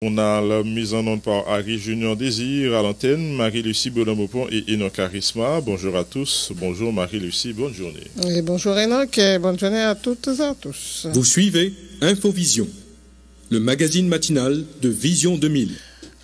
On a la mise en onde par Harry Junior Désir à l'antenne, Marie-Lucie Bonamopon et Enoch Charisma. Bonjour à tous. Bonjour Marie-Lucie, bonne journée. Et bonjour Enoch et bonne journée à toutes et à tous. Vous suivez Infovision, le magazine matinal de Vision 2000.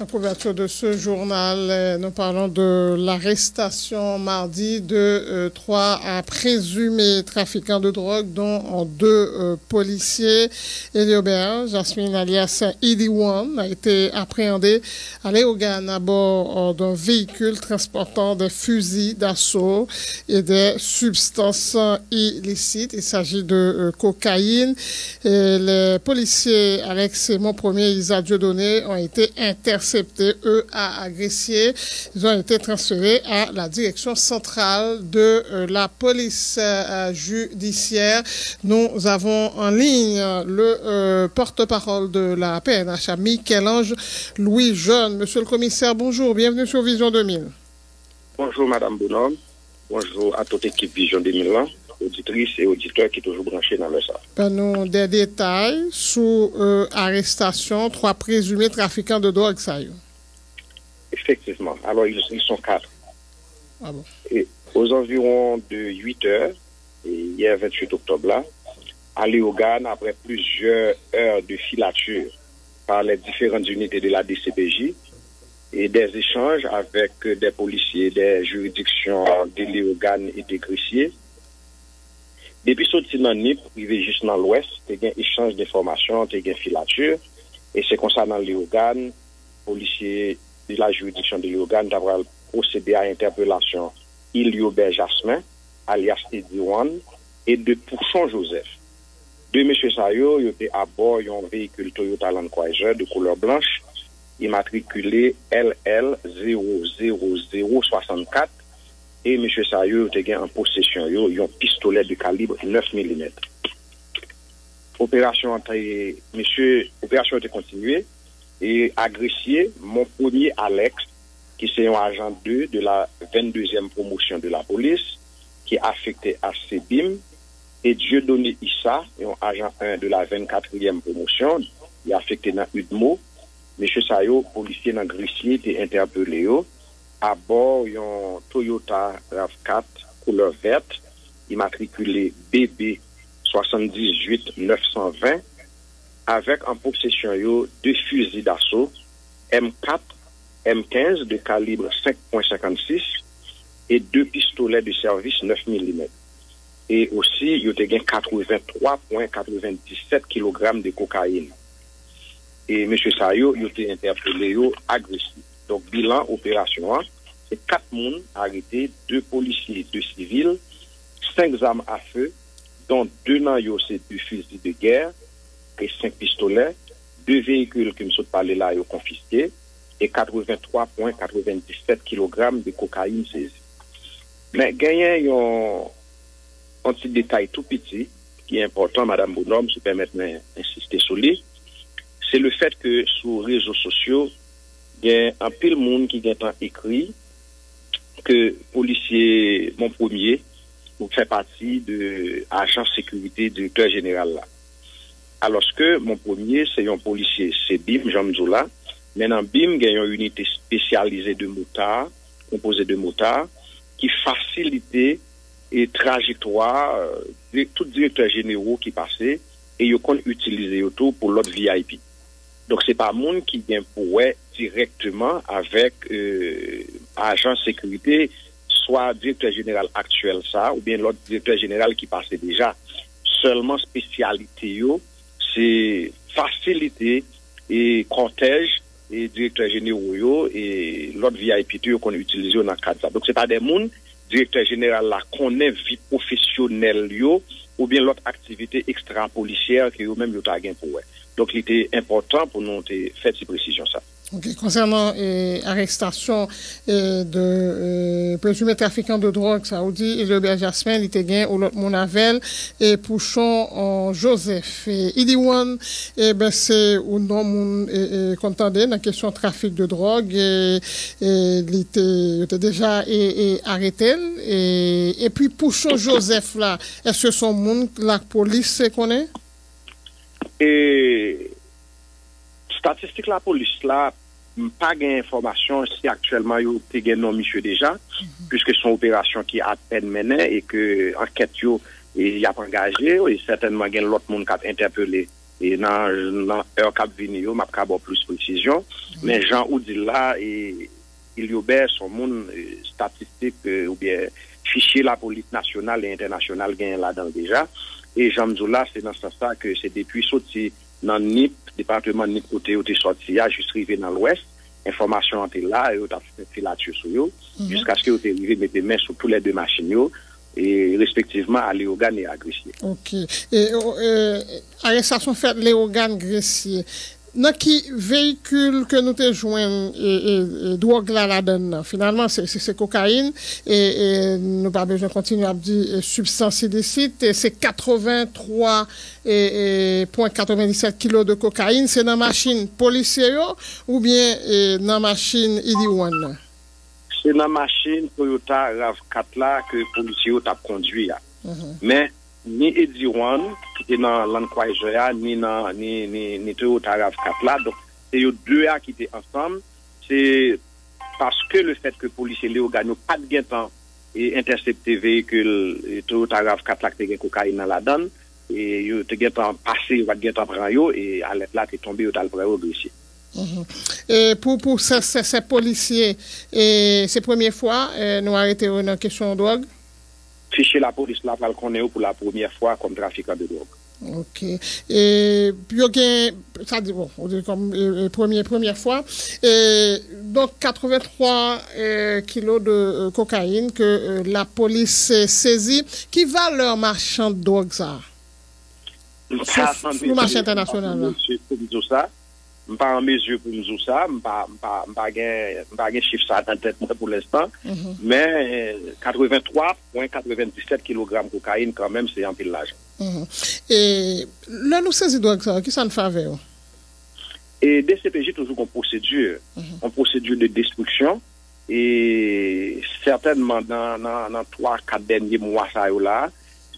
À couverture de ce journal, nous parlons de l'arrestation mardi de 3 présumés trafiquants de drogue, dont 2 policiers. Eliobert Jasmine alias Idi One a été appréhendé à Léogane à bord d'un véhicule transportant des fusils d'assaut et des substances illicites. Il s'agit de cocaïne. Et les policiers Alex et Montpremier et Isa Dieudonné ont été interceptés, eux, à Agressier. Ils ont été transférés à la direction centrale de la police judiciaire. Nous avons en ligne le porte-parole de la PNH, Michel-Ange Louis Jeune. Monsieur le commissaire, bonjour, bienvenue sur Vision 2000. Bonjour Madame Bonhomme, bonjour à toute l'équipe Vision 2000, auditrices et auditeurs qui sont toujours branchés dans le ça. Nous des détails sous arrestation 3 présumés trafiquants de drogue, ça y est. Effectivement. Alors, ils sont 4. Ah bon. Et aux environs de 8 heures, et hier 28 octobre là, à Léogane, après plusieurs heures de filature par les différentes unités de la DCPJ et des échanges avec des policiers des juridictions de Léogane et de Gressier, depuis sorti dans NIP, privé juste dans l'ouest, il y a un échange d'informations, il y a une filature, et c'est comme ça dans Léogane, policiers de la juridiction de Léogane d'avoir procédé à interpellation Eliobert Jasmin, alias Idi One, et de Pouchon Joseph. 2 messieurs Sayo, ils étaient à bord d'un véhicule Toyota Land Cruiser de couleur blanche, immatriculé LL 00064, et M. Sayo était en possession d'un pistolet de calibre 9 mm. Opération était continuée et agressé mon premier Alex, qui c'est un agent 2 de la 22e promotion de la police, qui est affecté à CBIM, et Dieudonné Issa, un agent 1 de la 24e promotion, qui est affecté dans UDMO. M. Sayo, policier dans Gressier, était interpellé à bord d'un Toyota RAV4 couleur verte, immatriculé BB 78-920, avec en possession 2 fusils d'assaut M4, M15 de calibre 5.56 et 2 pistolets de service 9 mm. Et aussi, il y a 83,97 kg de cocaïne. Et M. Sayo, il a été interpellé agressif. Donc, bilan opération, c'est 4 personnes arrêtés, 2 policiers, 2 civils, 5 armes à feu, dont 2 dans c'est 2 fusils de guerre et 5 pistolets, 2 véhicules que nous sommes parlé là, confisqués, et 83,97 kg de cocaïne saisie. Mais gagner un petit détail tout petit, qui est important, Madame Bonhomme, si vous permettez d'insister sur lui, c'est le fait que sur les réseaux sociaux, il y a un pile monde qui a écrit que policier, mon premier, fait partie de l'agent sécurité directeur général là. Alors que mon premier, c'est un policier, c'est BIM, Jean Mzoula. Maintenant, BIM, il y a une unité spécialisée de motards, composée de motards, qui facilite et trajectoire tout directeur généraux qui passait et ils ont utilisé autour pour l'autre VIP. Donc, c'est pas monde qui vient pour directement avec agent sécurité, soit directeur général actuel ça, ou bien l'autre directeur général qui passait déjà. Seulement spécialité, c'est faciliter et cortège et directeur généraux et l'autre VIP qu'on utilise dans le cadre de ça. Donc, c'est pas des monde directeur général là connaît vie professionnelle ou bien l'autre activité extra-policière que eux-mêmes ils ont gain pour eux. Donc, il était important pour nous faire ces précisions ça. Okay. Concernant l'arrestation de présumés trafiquants de drogue, ça vous dit, Eliobert Jasmin, il était gain au lot Monavel et Pouchon Joseph. Idi One, c'est ou non mon contendé dans la question de trafic de drogue il était déjà arrêté et puis Pouchon Joseph là, est-ce que son monde la police connaît? Statistique la police là, pas d'information si actuellement il y a un monsieur déjà, puisque son opération qui est à peine menée et que enquête il y a engagé et certainement il y a l'autre monde qui a interpellé et dans heure cap venir m'a pas plus précision mais Jean ou dit là et il y obère son monde statistique ou bien fichier la police nationale et internationale gagne là-dedans déjà et Jean Mzoula c'est dans ce sens que c'est depuis sorti dans NIP département NIP côté où est sorti à juste arrivé dans l'ouest information était là et on a fait filature sur eux jusqu'à ce que vous arrivé mettre main sur tous les deux machines et respectivement à Léogane et à Gressier. OK. Et arrestation faite Léogane Gressier. Dans qui véhicule que nous te joint et drogue là donne finalement c'est cocaïne et nous pas besoin continuer à dire substance illicite c'est 83,97 kg de cocaïne c'est dans machine policier ou bien dans machine Iliwan. C'est dans machine Toyota RAV4 là que policier t'a conduit mais ni Ediwan qui est dans l'Anquaïjoya ni Toyota RAV4 là donc c'est eux deux qui étaient ensemble c'est parce que le fait que policier Léogane pas de temps et intercepter véhicule Toyota RAV4 là qui a cocaïne dans la donne et yo te temps passer va temps prend yo et à l'aide là t'es tombé au tal près au dossier. Et pour ces policiers et ces premières fois nous arrêté une question de drogue. Ficher la police là va le connaître pour la première fois comme trafiquant de drogue. OK. Et puis ça dit bon, on dit comme première fois et donc 83 kilos de cocaïne que la police saisit qui valeur marchand de drogue ça. Le marché international là. Ça pas en mesure pour nous ça pas gain chiffre ça dans tête pour l'instant mais 83,97 kg cocaïne quand même c'est un pile l'argent. Et là nous saisit drogue ça qui ça ne fait et DCPJ toujours en procédure de destruction et certainement dans 3-4 derniers mois ça là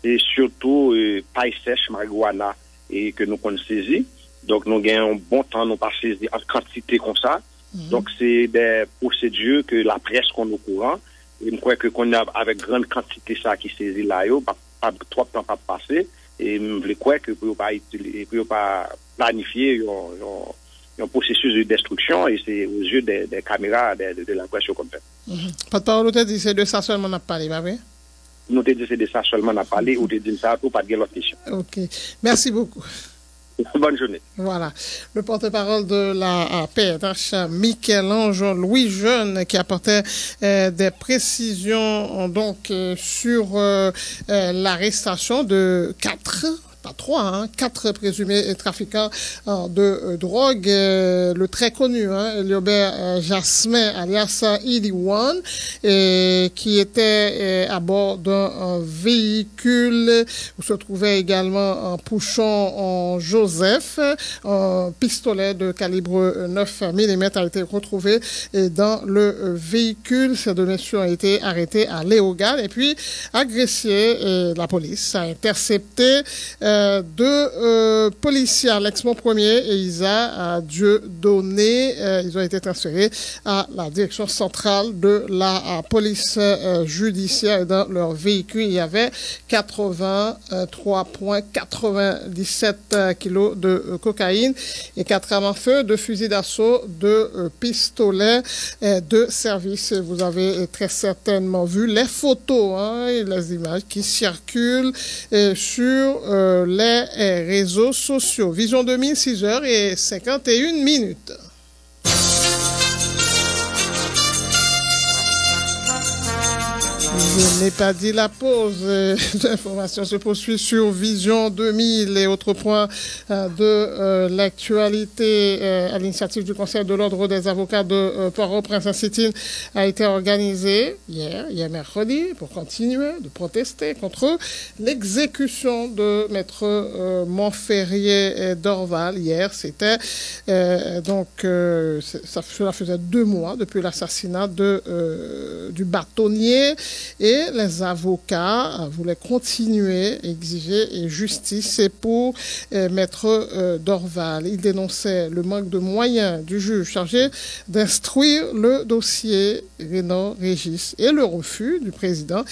c'est surtout paille sèche marijuana et que nous connaissons saisi. Donc, nous gagnons un bon temps, nous pas saisi en quantité comme ça. Donc, c'est des procédures que la presse qu'on est au courant. Et je crois que qu'on a avec grande quantité ça qui saisit là, pas trop de temps pas passé. Et je crois que pour pas planifier un processus de destruction et c'est aux yeux des caméras de la presse qu'on fait. Pas de parole, tu dit c'est de ça seulement on a parlé, pas vrai? Nous te dit c'est de ça seulement on a parlé ou te dit ça pour pas de l'autre question. OK. Merci beaucoup. Bonne journée. Voilà. Le porte-parole de la PNH, Michel-Ange Louis Jeune, qui apportait des précisions donc sur l'arrestation de 4 présumés trafiquants de drogue. Le très connu, Liobert Jasmin, alias Iliwan, qui était à bord d'un véhicule où se trouvait également un Pouchon en Joseph. Un pistolet de calibre 9 mm a été retrouvé dans le véhicule. Ces deux messieurs ont été arrêtés à Léogane et puis agressés. La police a intercepté deux policiers, Alexmont Premier et Isa Dieudonné. Ils ont été transférés à la direction centrale de la police judiciaire. Et dans leur véhicule, il y avait 83,97 kilos de cocaïne et 4 armes à feu, 2 fusils d'assaut, 2 pistolets de service. Vous avez très certainement vu les photos et les images qui circulent sur les réseaux sociaux. Vision 2000, 6h51. Je n'ai pas dit la pause. L'information se poursuit sur Vision 2000 et autres points de l'actualité à l'initiative du Conseil de l'Ordre des avocats de Port-au-Prince-City a été organisé hier mercredi pour continuer de protester contre l'exécution de Maître Montferrier d'Orval. Hier, c'était cela faisait 2 mois depuis l'assassinat du bâtonnier. Et les avocats voulaient continuer à exiger justice pour Maître Dorval. Ils dénonçaient le manque de moyens du juge chargé d'instruire le dossier Renan Régis et le refus du président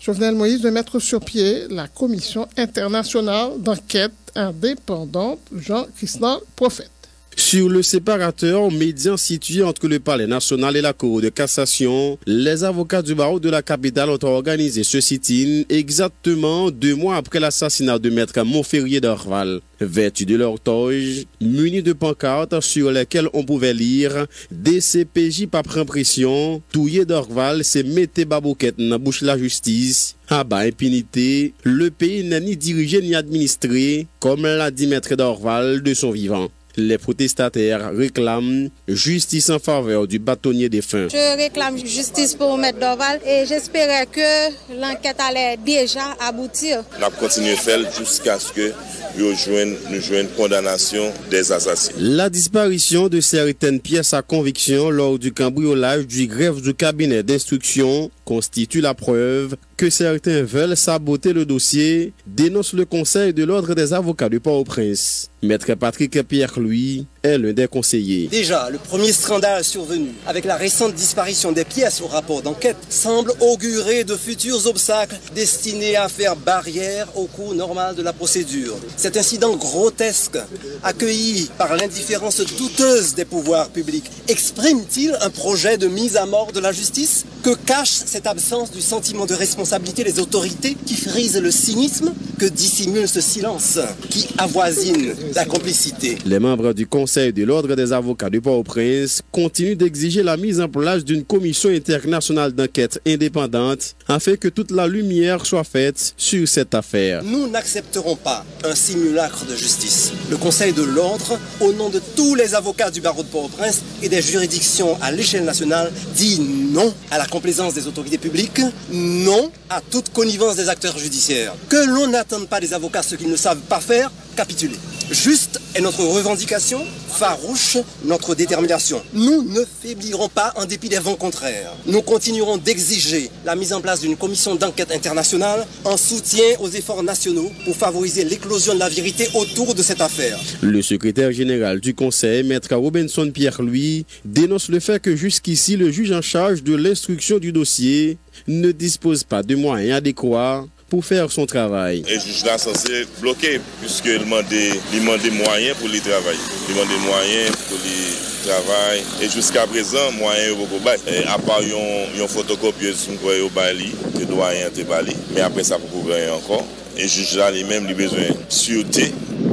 Jovenel Moïse de mettre sur pied la commission internationale d'enquête indépendante Jean-Christophe Prophète. Sur le séparateur médian situé entre le Palais national et la Cour de cassation, les avocats du barreau de la capitale ont organisé ce sit-in exactement 2 mois après l'assassinat de Maître Montferrier Dorval. Vêtus de leur toge, munis de pancartes sur lesquelles on pouvait lire « DCPJ pas prend pression, touye Dorval c'est mettez babouquette dans bouche la justice ». À bas impunité, le pays n'est ni dirigé ni administré, comme l'a dit Maître Dorval de son vivant. Les protestataires réclament justice en faveur du bâtonnier défunt. Je réclame justice pour Maître Dorval et j'espérais que l'enquête allait déjà aboutir. On a continué à faire jusqu'à ce que nous joignent condamnation des assassins. La disparition de certaines pièces à conviction lors du cambriolage du greffe du cabinet d'instruction constitue la preuve que certains veulent saboter le dossier, dénonce le Conseil de l'Ordre des avocats du Port-au-Prince. Maître Patrick Pierre, lui, est l'un des conseillers. Déjà, le premier scandale survenu avec la récente disparition des pièces au rapport d'enquête semble augurer de futurs obstacles destinés à faire barrière au cours normal de la procédure. Cet incident grotesque, accueilli par l'indifférence douteuse des pouvoirs publics, exprime-t-il un projet de mise à mort de la justice? Que cache cette absence du sentiment de responsabilité des autorités qui frise le cynisme? Que dissimule ce silence qui avoisine la complicité? Les membres du Conseil de l'Ordre des avocats du Port-au-Prince continuent d'exiger la mise en place d'une commission internationale d'enquête indépendante afin que toute la lumière soit faite sur cette affaire. Nous n'accepterons pas un simulacre de justice. Le Conseil de l'Ordre, au nom de tous les avocats du barreau de Port-au-Prince et des juridictions à l'échelle nationale, dit non à la complaisance des autorités publiques, non à toute connivence des acteurs judiciaires. Que l'on n'attende pas des avocats ce qu'ils ne savent pas faire, capituler. Juste est notre revendication, farouche notre détermination. Nous ne faiblirons pas en dépit des vents contraires. Nous continuerons d'exiger la mise en place d'une commission d'enquête internationale en soutien aux efforts nationaux pour favoriser l'éclosion de la vérité autour de cette affaire. Le secrétaire général du Conseil, Maître Robinson Pierre-Louis, dénonce le fait que jusqu'ici le juge en charge de l'instruction du dossier ne dispose pas de moyens adéquats pour faire son travail. Et le juge là censé bloquer puisqu'il demande des moyens pour les travailler. Il demande des moyens pour les travail. Et jusqu'à présent, moyens beaucoup bas. À part une photocopieuse au Bali, que doyen te Bali, mais après ça beaucoup gagner encore. Et le juge là lui-même il a besoin de sûreté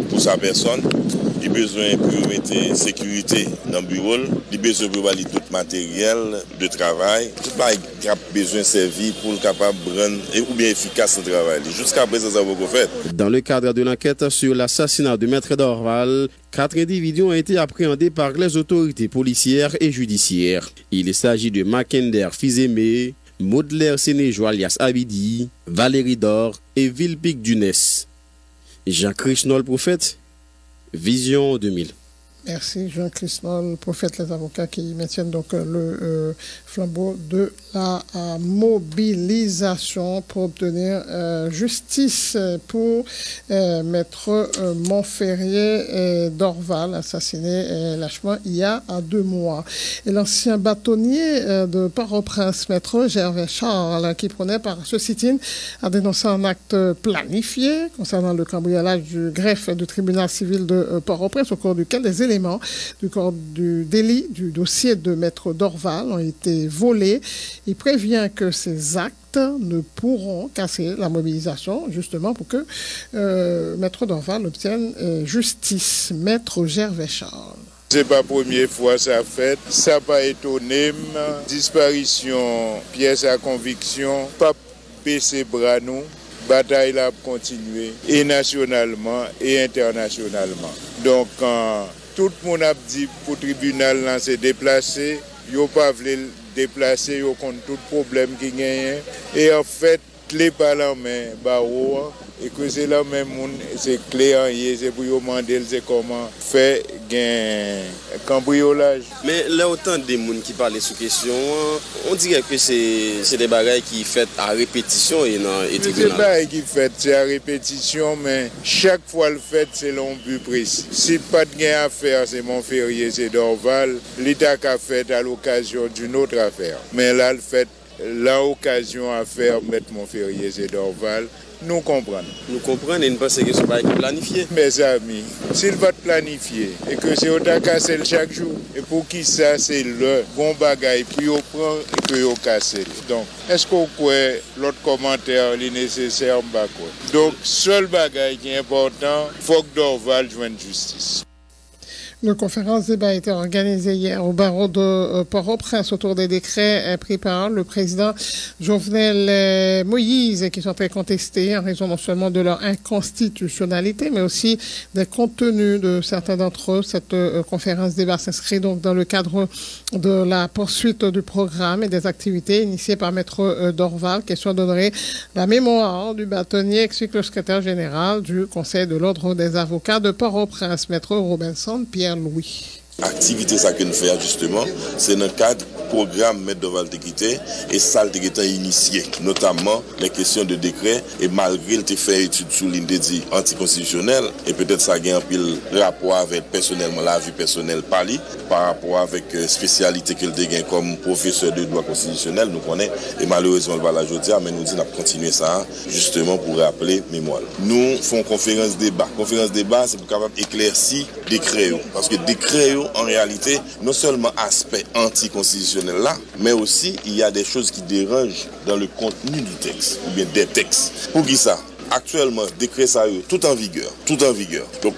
pour sa personne. Il a besoin de mettre sécurité dans le bureau, il a besoin de valider tout matériel de travail. Tout le monde a besoin de servir pour capable rendre ou bien efficace le travail. Jusqu'à présent, ça va fait. Dans le cadre de l'enquête sur l'assassinat de Maître Dorval, 4 individus ont été appréhendés par les autorités policières et judiciaires. Il s'agit de Mackinder Fils-Aimé, Maudelaire Sénéjo alias Abidi, Valérie Dor et Vilpic Dunès. Jean-Christophe Prophète, Vision 2000. Merci Jean-Christophe Prophète, les avocats qui maintiennent donc le flambeau de la mobilisation pour obtenir justice pour Maître Montferrier Dorval, assassiné lâchement il y a 2 mois. Et l'ancien bâtonnier de Port-au-Prince, Maître Gervais Charles, qui prenait par ce sit-in, a dénoncé un acte planifié concernant le cambriolage du greffe du tribunal civil de Port-au-Prince, au cours duquel des éléments du corps du délit du dossier de Maître Dorval ont été volés. Il prévient que ces actes ne pourront casser la mobilisation, justement pour que Maître Dorval obtienne justice. Maître Gervais Charles. C'est pas la première fois ça fait, ça pas étonné. Disparition, pièce à conviction, pas baisser bras nous. Bataille là continuer et nationalement et internationalement. Donc tout le monde a dit pour le tribunal là c'est déplacé, yo pas voulu déplacer, yo contre tout problème qui gagne et en fait clé par la main, barreau, et que c'est là même, c'est clé en y, c'est pour demander comment faire un cambriolage. Mais là, autant des gens qui parlent sous question, on dirait que c'est des bagailles qui sont faites à répétition et non et tribunal. C'est des bagailles qui sont faites à répétition, mais chaque fois le fait, c'est l'un but précis. Si pas de gain à faire, c'est Montferrier, c'est Dorval, l'État a fait à l'occasion d'une autre affaire. Mais là, le fait, l'occasion à faire mettre Montferrier, c'est Dorval. Nous comprenons. Nous comprenons et nous pensons que ce n'est pas planifié. Mes amis, s'il va planifier et que c'est au cassé chaque jour, et pour qui ça, c'est le bon bagage, puis on prend et puis on casse. Donc, est-ce qu'on croit l'autre commentaire est nécessaire? Donc, seul bagage qui est important, il faut que Dorval joigne justice. Une conférence débat a été organisée hier au barreau de Port-au-Prince autour des décrets pris par le président Jovenel Moïse qui sont très contestés en raison non seulement de leur inconstitutionnalité mais aussi des contenus de certains d'entre eux. Cette conférence débat s'inscrit donc dans le cadre de la poursuite du programme et des activités initiées par Maître Dorval, question d'honorer la mémoire du bâtonnier, explique le secrétaire général du Conseil de l'Ordre des avocats de Port-au-Prince, Maître Robinson Pierre-Louis. Activité ça que nous faisons justement, c'est dans le cadre programme Maître Dorval Tequité et ça le été initié, notamment les questions de décret et malgré le fait étude sous ligne dit anticonstitutionnelle et peut-être ça a un pile rapport avec personnellement la vie personnelle Pali par rapport avec spécialité qu'il dégaine comme professeur de droit constitutionnel nous connaît et malheureusement le va la jodia mais nous dit n'a continuer ça justement pour rappeler mémoire. Nous faisons conférence débat. Conférence débat c'est pour capable éclaircir décret parce que décret en réalité, non seulement aspect anticonstitutionnel là, mais aussi il y a des choses qui dérangent dans le contenu du texte, ou bien des textes. Pour qui ça? Actuellement, décret ça tout en vigueur. Donc,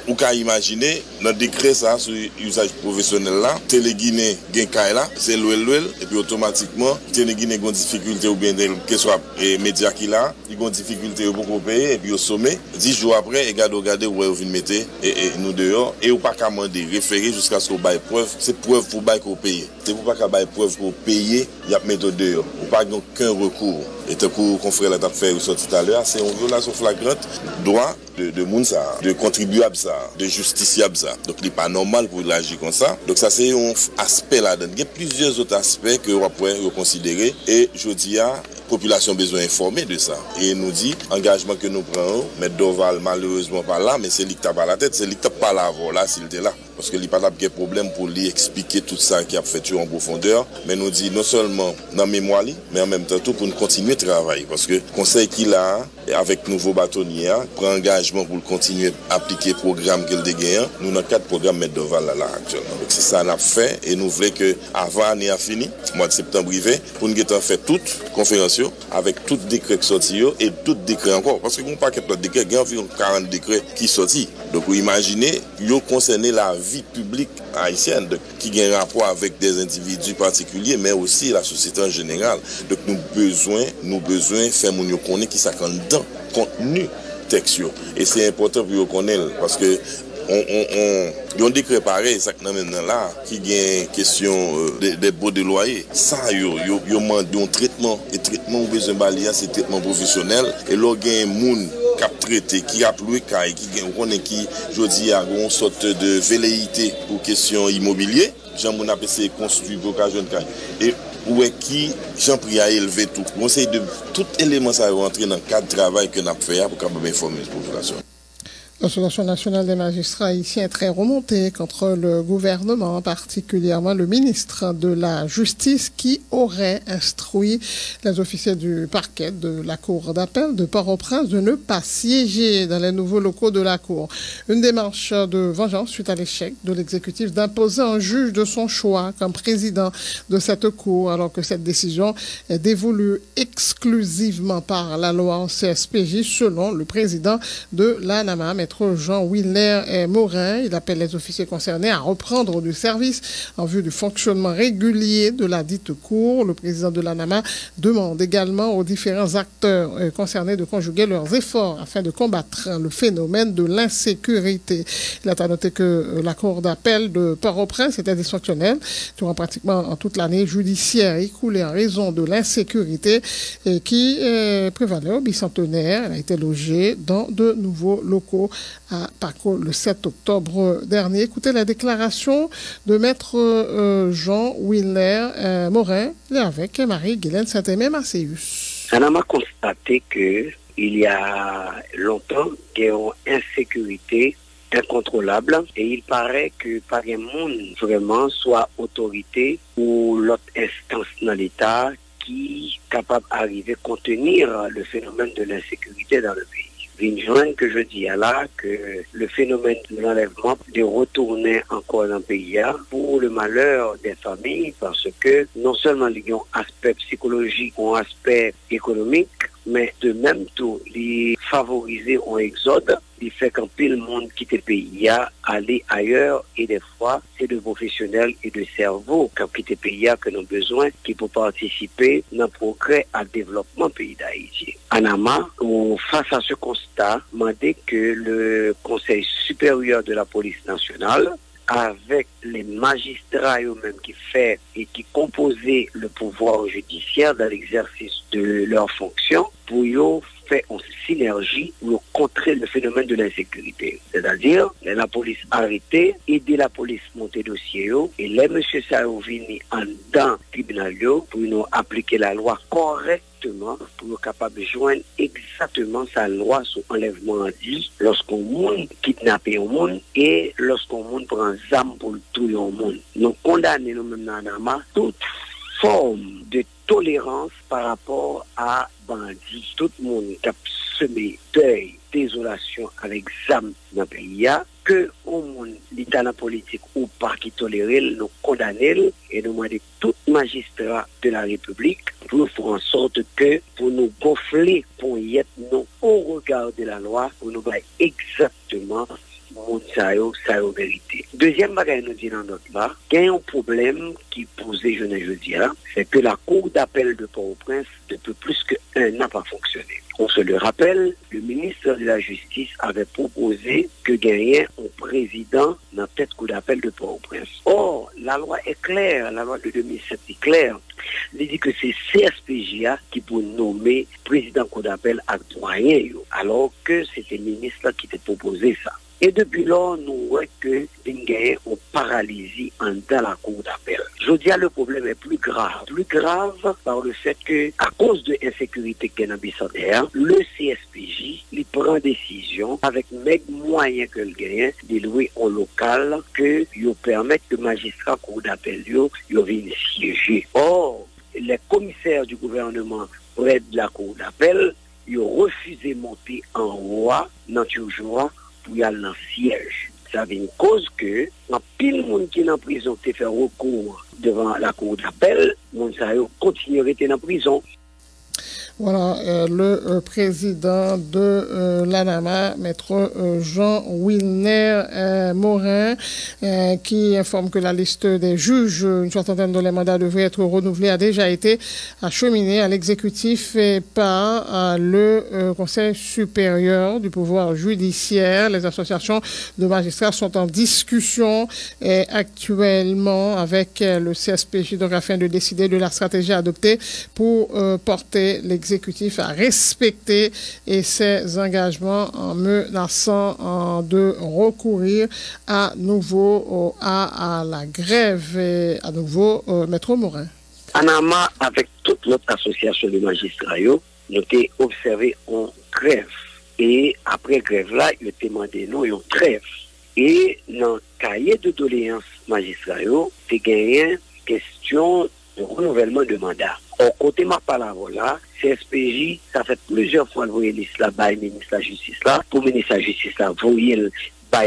vous pouvez imaginer, dans le décret ça, sur l'usage professionnel là, Téléguinée, là, c'est l'ouel, et puis automatiquement, Téléguinée a une difficulté, ou bien, que ce soit les médias qui là, ils ont une difficulté pour payer, et puis au sommet, 10 jours après, regardez, où vous venez mettre, et nous dehors, et vous pas qu'à demander, référer jusqu'à ce qu'on baille preuve, c'est preuve pour bailler qu'on paye. C'est pour pas qu'à bailler preuve pour payer, il y a mettre dehors. Vous pas qu'un recours. Et tant que confrère l'a fait ressorti tout à l'heure, c'est une violation flagrante droit de monde ça, de contribuable ça, de justiciable ça. Donc il n'est pas normal pour agir comme ça. Donc ça c'est un aspect là-dedans. Il y a plusieurs autres aspects que on pourrait considérer et je dis à population besoin informer de ça. Et nous dit engagement que nous prenons, mais Dorval malheureusement pas là, mais c'est lui qui n'a pas la tête, c'est lui qui n'a pas la voix là s'il était là. Parce que il n'y a pas de problème pour lui expliquer tout ça qui a fait en profondeur. Mais nous dit non seulement dans mémoire, mais en même temps tout pour nous continuer à travailler. Parce que le conseil qu'il a, avec nouveau bâtonnier, prend engagement pour continuer à appliquer le programme qu'il dégaine. Nous avons 4 programmes Maître Dorval là actuellement. Donc c'est ça qu'on a fait. Et nous voulons que avant l'année a fini, mois de septembre arrivé, pour nous faire toute conférence avec tout décret qui sorti et tout décret encore. Parce que nous n'avons pas de décret, il y a environ 40 décrets qui sortis. Donc vous imaginez, ils concernent la vie publique haïtienne qui a un rapport avec des individus particuliers mais aussi la société en général. Donc nous besoin faire mon yo connaître qui ça dans contenu textuel et c'est important pour yo connaître parce que on décret pareil ça maintenant là qui gagne question des baux de loyer ça yo demande un traitement et traitement besoin balia c'est traitement professionnel et là gagne moun cap traité qui a ploué qui jodi a une sorte de velléité pour question immobilier Jean mon appelle c'est construit pour occasion de et où est qui Jean pris à élever tout conseil de tout élément ça rentrer dans le cadre de travail que nous avons fait pour capable informer la population. L'Association nationale des magistrats ici est très remontée contre le gouvernement, particulièrement le ministre de la Justice qui aurait instruit les officiers du parquet de la Cour d'appel de Port-au-Prince de ne pas siéger dans les nouveaux locaux de la Cour. Une démarche de vengeance suite à l'échec de l'exécutif d'imposer un juge de son choix comme président de cette Cour, alors que cette décision est dévolue exclusivement par la loi en CSPJ selon le président de l'ANAMA, maître Jean Wilner Morin. Il appelle les officiers concernés à reprendre du service en vue du fonctionnement régulier de la dite cour. Le président de l'ANAMA demande également aux différents acteurs concernés de conjuguer leurs efforts afin de combattre le phénomène de l'insécurité. Il a noté que la cour d'appel de Port-au-Prince était dysfonctionnelle durant pratiquement toute l'année judiciaire écoulée en raison de l'insécurité qui prévalait au bicentenaire. Elle a été logée dans de nouveaux locaux à Paco le 7 octobre dernier. Écoutez la déclaration de maître Jean Wilner Morin avec Marie-Guylaine Saint-Aimé-Macéus. On a constaté qu'il y a longtemps qu'il y a une insécurité incontrôlable et il paraît que pas un monde vraiment soit autorité ou l'autre instance dans l'État qui est capable d'arriver à contenir le phénomène de l'insécurité dans le pays. Une journée que je dis là que le phénomène de l'enlèvement de retourner encore dans le pays pour le malheur des familles parce que non seulement il y a un aspect psychologique ou un aspect économique, mais de même tout, les favoriser en exode, il fait qu'un pile monde quitte le pays aller ailleurs et des fois c'est de professionnels et de cerveaux qui quittent le pays que nous avons besoin qui pour participer dans le progrès à développement pays d'Haïti. Anama, face à ce constat, m'a dit que le Conseil supérieur de la police nationale avec les magistrats eux-mêmes qui fait et qui composaient le pouvoir judiciaire dans l'exercice de leurs fonctions pour faire une synergie pour contrer le phénomène de l'insécurité. C'est-à-dire, la police arrêtée, aider la police monter dossier et les monsieur Sao vini en dans tribunal pour nous appliquer la loi correctement pour nous capable de joindre exactement sa loi sur enlèvement dit lorsqu'on monde kidnapper au monde et lorsqu'on monde prend arme pour tuer au monde. Nous condamnons nous-mêmes dans Nama toute forme de tolérance par rapport à bandits. Tout le monde qui a semé deuil, désolation avec ZAM dans le pays, que au monde, l'État politique ou pas qui tolère, nous condamnons et nous demandons tout magistrat de la République pour faire en sorte que pour nous gonfler, pour y être nous au regard de la loi, pour nous voir exactement ça vérité. Deuxième bagage nous dit dans notre là, qu'il y a un problème qui posait je dis c'est que la cour d'appel de Port-au-Prince depuis plus qu'un an n'a pas fonctionné. On se le rappelle, le ministre de la Justice avait proposé que gagnait un président dans cette cour d'appel de Port-au-Prince. Or, la loi est claire, la loi de 2007 est claire. Il dit que c'est CSPJA qui peut nommer président cour d'appel à doyen, alors que c'était le ministre qui t'a proposé ça. Et depuis là, nous voyons que Bingaye ont paralysé dans la cour d'appel. Je dis le problème est plus grave. Plus grave par le fait que, à cause de l'insécurité qu'il y a dans Bissanterre, le CSPJ, il prend décision avec les moyens que le gagne, de louer en local, que il permettent que magistrats cour d'appel, ils viennent siéger. Or, les commissaires du gouvernement près de la cour d'appel, ils ont refusé de monter en roi, dans toujours, pour y aller dans le siège. Ça avait une cause que, en pile monde qui est en prison, te fait recours devant la cour d'appel, monde ça continuerait dans la prison. Voilà, le président de l'ANAMA, maître Jean Wilner Morin, qui informe que la liste des juges, une soixantaine de les mandats devraient être renouvelés, a déjà été acheminée à l'exécutif et par le Conseil supérieur du pouvoir judiciaire. Les associations de magistrats sont en discussion actuellement avec le CSPJ donc afin de décider de la stratégie adoptée pour porter l'exécutif à respecter et ses engagements en menaçant de recourir à nouveau à la grève et à nouveau Maître Morin. Anama, avec toute notre association de magistrats, nous avons observé une grève. Et après grève là, ils ont demandé nous une trêve. Et dans le cahier de doléances magistrats, ils ont gagné question de renouvellement de mandat. Au côté ma parole là, CSPJ, ça fait plusieurs fois le voyer liste là, le ministre de la Justice là, pour le ministre de la Justice là, voyer le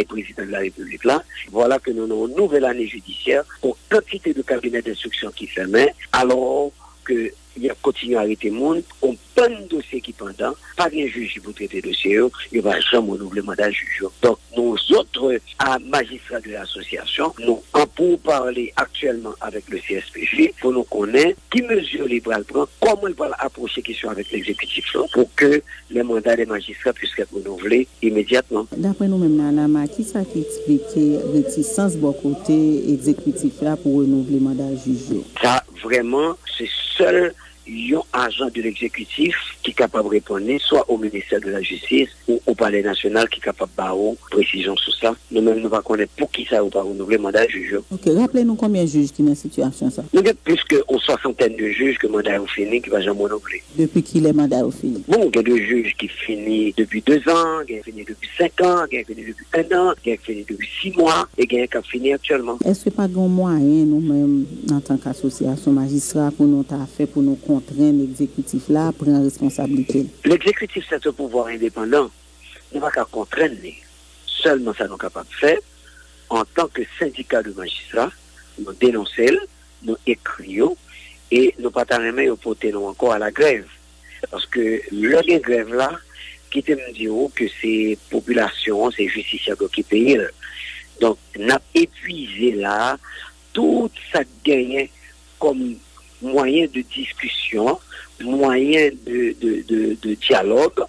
président de la République là. Voilà que nous avons une nouvelle année judiciaire pour quantité de cabinets d'instruction qui ferment, alors que il a continué à arrêter le monde, on prend un dossier qui pendant, pas un juge pour traiter le dossier, il va jamais renouveler le mandat juge. Donc, nous autres, magistrats de l'association, nous en pour parler actuellement avec le CSPJ, pour nous connaître qui mesure les bras prendre, comment il va approcher question avec l'exécutif pour que les mandats des magistrats puissent être renouvelés immédiatement. D'après nous-mêmes, Nana, qui ça qui explique réticence de côté exécutif là pour renouveler le mandat juge? Ça, vraiment, c'est seul un agent de l'exécutif qui est capable de répondre soit au ministère de la Justice ou au Palais national qui est capable de avoir précision sur ça. Nous-mêmes, nous ne connaissons pas pour qui ça ou pas renouveler le mandat de juge. Ok, rappelez-nous combien de juges qui sont dans cette situation ça? Nous avons plus qu'une soixantaine de juges que le mandat est fini qui ne va jamais renouveler. Depuis qu'il est mandat est fini? Bon, il y a des juges qui finissent depuis 2 ans, qui finissent depuis 5 ans, qui finissent depuis 1 an, qui finissent depuis 6 mois et qui finissent actuellement. Est-ce que pas de moyen nous-mêmes en tant qu'association magistrat pour nous faire pour nous contraindre l'exécutif là prend responsabilité? L'exécutif c'est un pouvoir indépendant. Nous ne pouvons pas contraindre. Seulement ça nous sommes capables de faire. En tant que syndicat de magistrats, nous dénonçons, nous écrivons et nous ne pouvons pas porter encore à la grève. Parce que le grève là, qui te me dit que c'est population, c'est justiciable qui paye. Donc, nous avons épuisé là tout ça gagné comme moyen de discussion, moyen de dialogue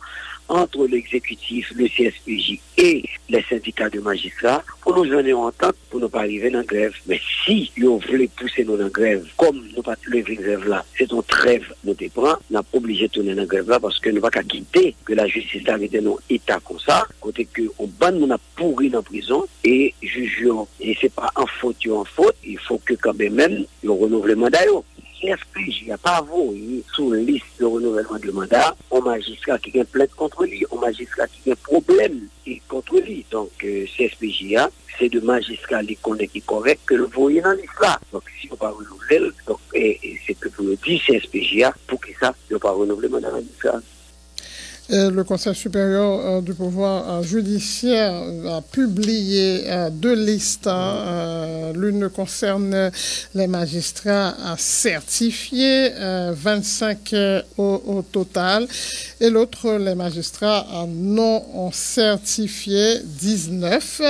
entre l'exécutif, le CSPJ et les syndicats de magistrats pour nous donner en entente pour ne pas arriver dans la grève. Mais si vous voulez pousser nous dans la grève, comme nous pas lever la grève là, c'est une trêve nous prend, nous sommes obligés de tourner dans la grève là parce que nous ne pouvons pas quitter que la justice arrive dans un état comme ça, côté que on ban nous a pourri dans la prison et jugeons, et c'est pas en faute, il faut que quand même, le renouvellement d'ailleurs. CSPJ n'a pas avoué sous la liste de renouvellement de mandat au magistrat qui a plainte contre lui, au magistrat qui a un problème contre lui. Donc, CSPJ, c'est de magistrat qui connaît qui est correct que le voyez dans l'histoire. Donc, si on ne pas renouveler, c'est que pour le dire CSPJ, pour que ça, ne pas renouveler le mandat magistrat. Le Conseil supérieur du pouvoir judiciaire a publié 2 listes. L'une concerne les magistrats certifiés, 25 au total, et l'autre les magistrats non certifiés, 19.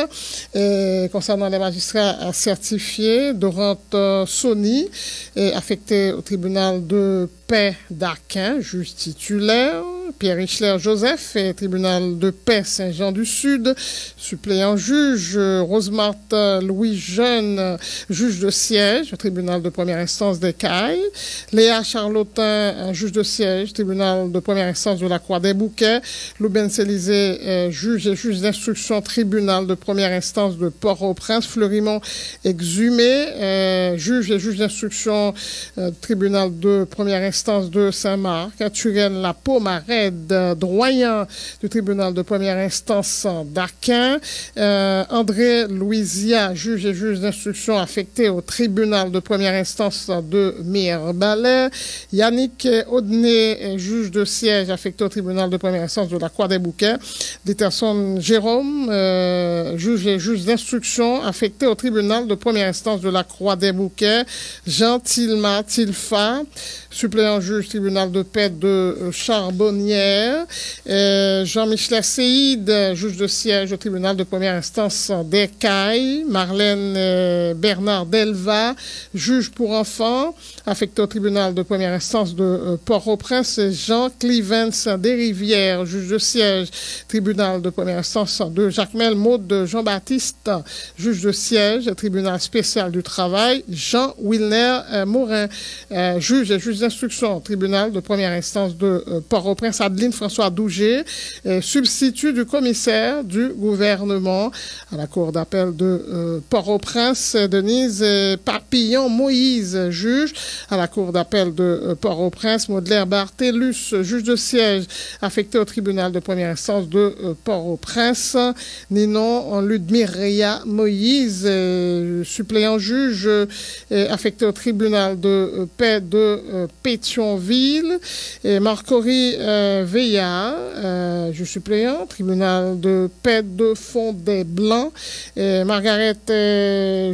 Concernant les magistrats certifiés, Dorante Sony est affecté au tribunal de paix d'Aquin, juge titulaire. Pierre Richler Joseph, tribunal de paix Saint-Jean-du-Sud, suppléant juge. Rosemarte Louis Jeune, juge de siège, tribunal de première instance des Cailles. Léa Charlotin, juge de siège, tribunal de première instance de la Croix des Bouquets. Louben Célisé, juge et juge d'instruction, tribunal de première instance de Port-au-Prince. Fleurimont Exhumé, juge et juge d'instruction, tribunal de première instance de Saint-Marc. Turenne La Pomarède, doyen du tribunal de première instance d'Aquin. André Louisia, juge et juge d'instruction affecté au tribunal de première instance de Mirbalais. Yannick Audenay, juge de siège affecté au tribunal de première instance de la Croix des Bouquets. Diterson Jérôme, juge et juge d'instruction affecté au tribunal de première instance de la Croix des Bouquets. Jean Tilma Tilfa, suppléant juge tribunal de paix de Charbonnières. Jean-Michel Seyd, juge de siège au tribunal de première instance des Cailles. Marlène Bernard Delva, juge pour enfants, affecté au tribunal de première instance de Port-au-Prince. Jean Clivens Desrivières, juge de siège, tribunal de première instance de Jacmel. Maud Jean-Baptiste, juge de siège, tribunal spécial du travail. Jean Wilner Morin, juge et juge d'instruction, tribunal de première instance de Port-au-Prince. Adeline François Douget, substitut du commissaire du gouvernement à la cour d'appel de Port-au-Prince. Denise Papillon Moïse, juge à la cour d'appel de Port-au-Prince. Maudelaire Bartellus, juge de siège affecté au tribunal de première instance de Port-au-Prince. Ninon Ludmilla Moïse, suppléant juge affecté au tribunal de paix de Pétionville. Et Marcory Veillard, juge suppléant, tribunal de paix de Fond des Blancs. Et Margaret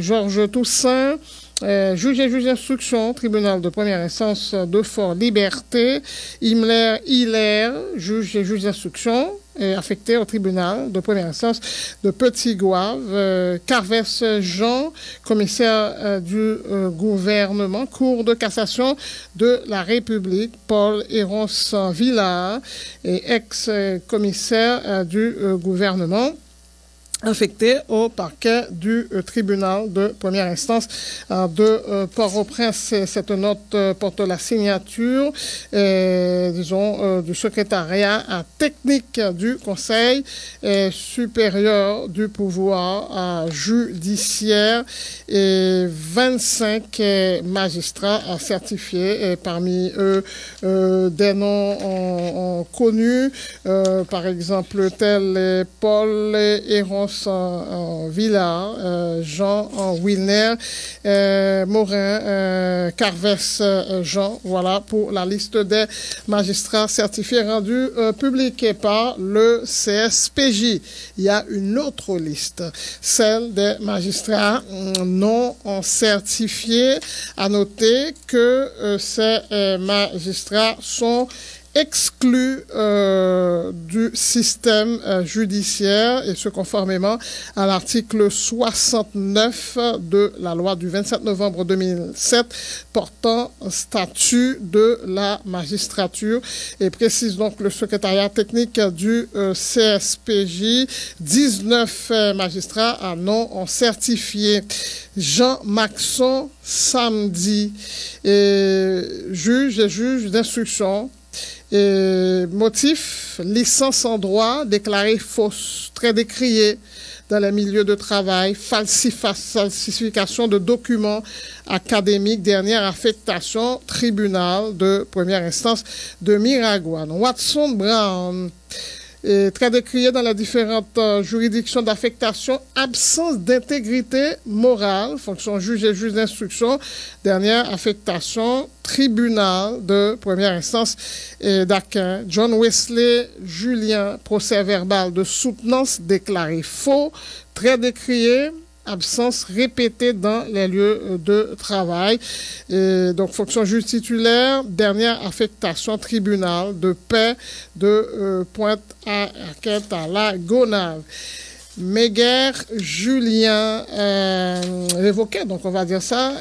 Georges Toussaint, Juge et juge d'instruction, tribunal de première instance de Fort-Liberté, Himmler Hilaire, juge et juge d'instruction, affecté au tribunal de première instance de Petit-Goâve, Carves Jean, commissaire du gouvernement, Cour de cassation de la République, Paul Héron Villard, et ex-commissaire du gouvernement, affecté au parquet du tribunal de première instance de Port-au-Prince. Cette note porte la signature, du secrétariat technique du Conseil supérieur du pouvoir judiciaire, et 25 magistrats certifiés, et parmi eux des noms connus, par exemple tel Paul Héron Villard, Jean Wilner, Morin, Carves Jean. Voilà pour la liste des magistrats certifiés rendus publics par le CSPJ. Il y a une autre liste, celle des magistrats non certifiés. À noter que ces magistrats sont exclus du système judiciaire, et ce conformément à l'article 69 de la loi du 27 novembre 2007 portant statut de la magistrature, et précise donc le secrétariat technique du CSPJ, 19 magistrats à non certifiés. Jean Maxon Samedi, juge et juge d'instruction. Motif, licence en droit déclarée fausse, très décriée dans les milieux de travail, falsification de documents académiques, dernière affectation, tribunal de première instance de Miragoâne. Watson Brown, très décrié dans les différentes juridictions d'affectation, absence d'intégrité morale, fonction juge et juge d'instruction, dernière affectation, tribunal de première instance d'Aquin. John Wesley Julien, procès verbal de soutenance déclaré faux, très décrié, absence répétée dans les lieux de travail. Et donc, fonction juge titulaire, dernière affectation, tribunal de paix de Pointe-à-Quête à la Gonave. Méguer Julien, révoqué, donc on va dire ça,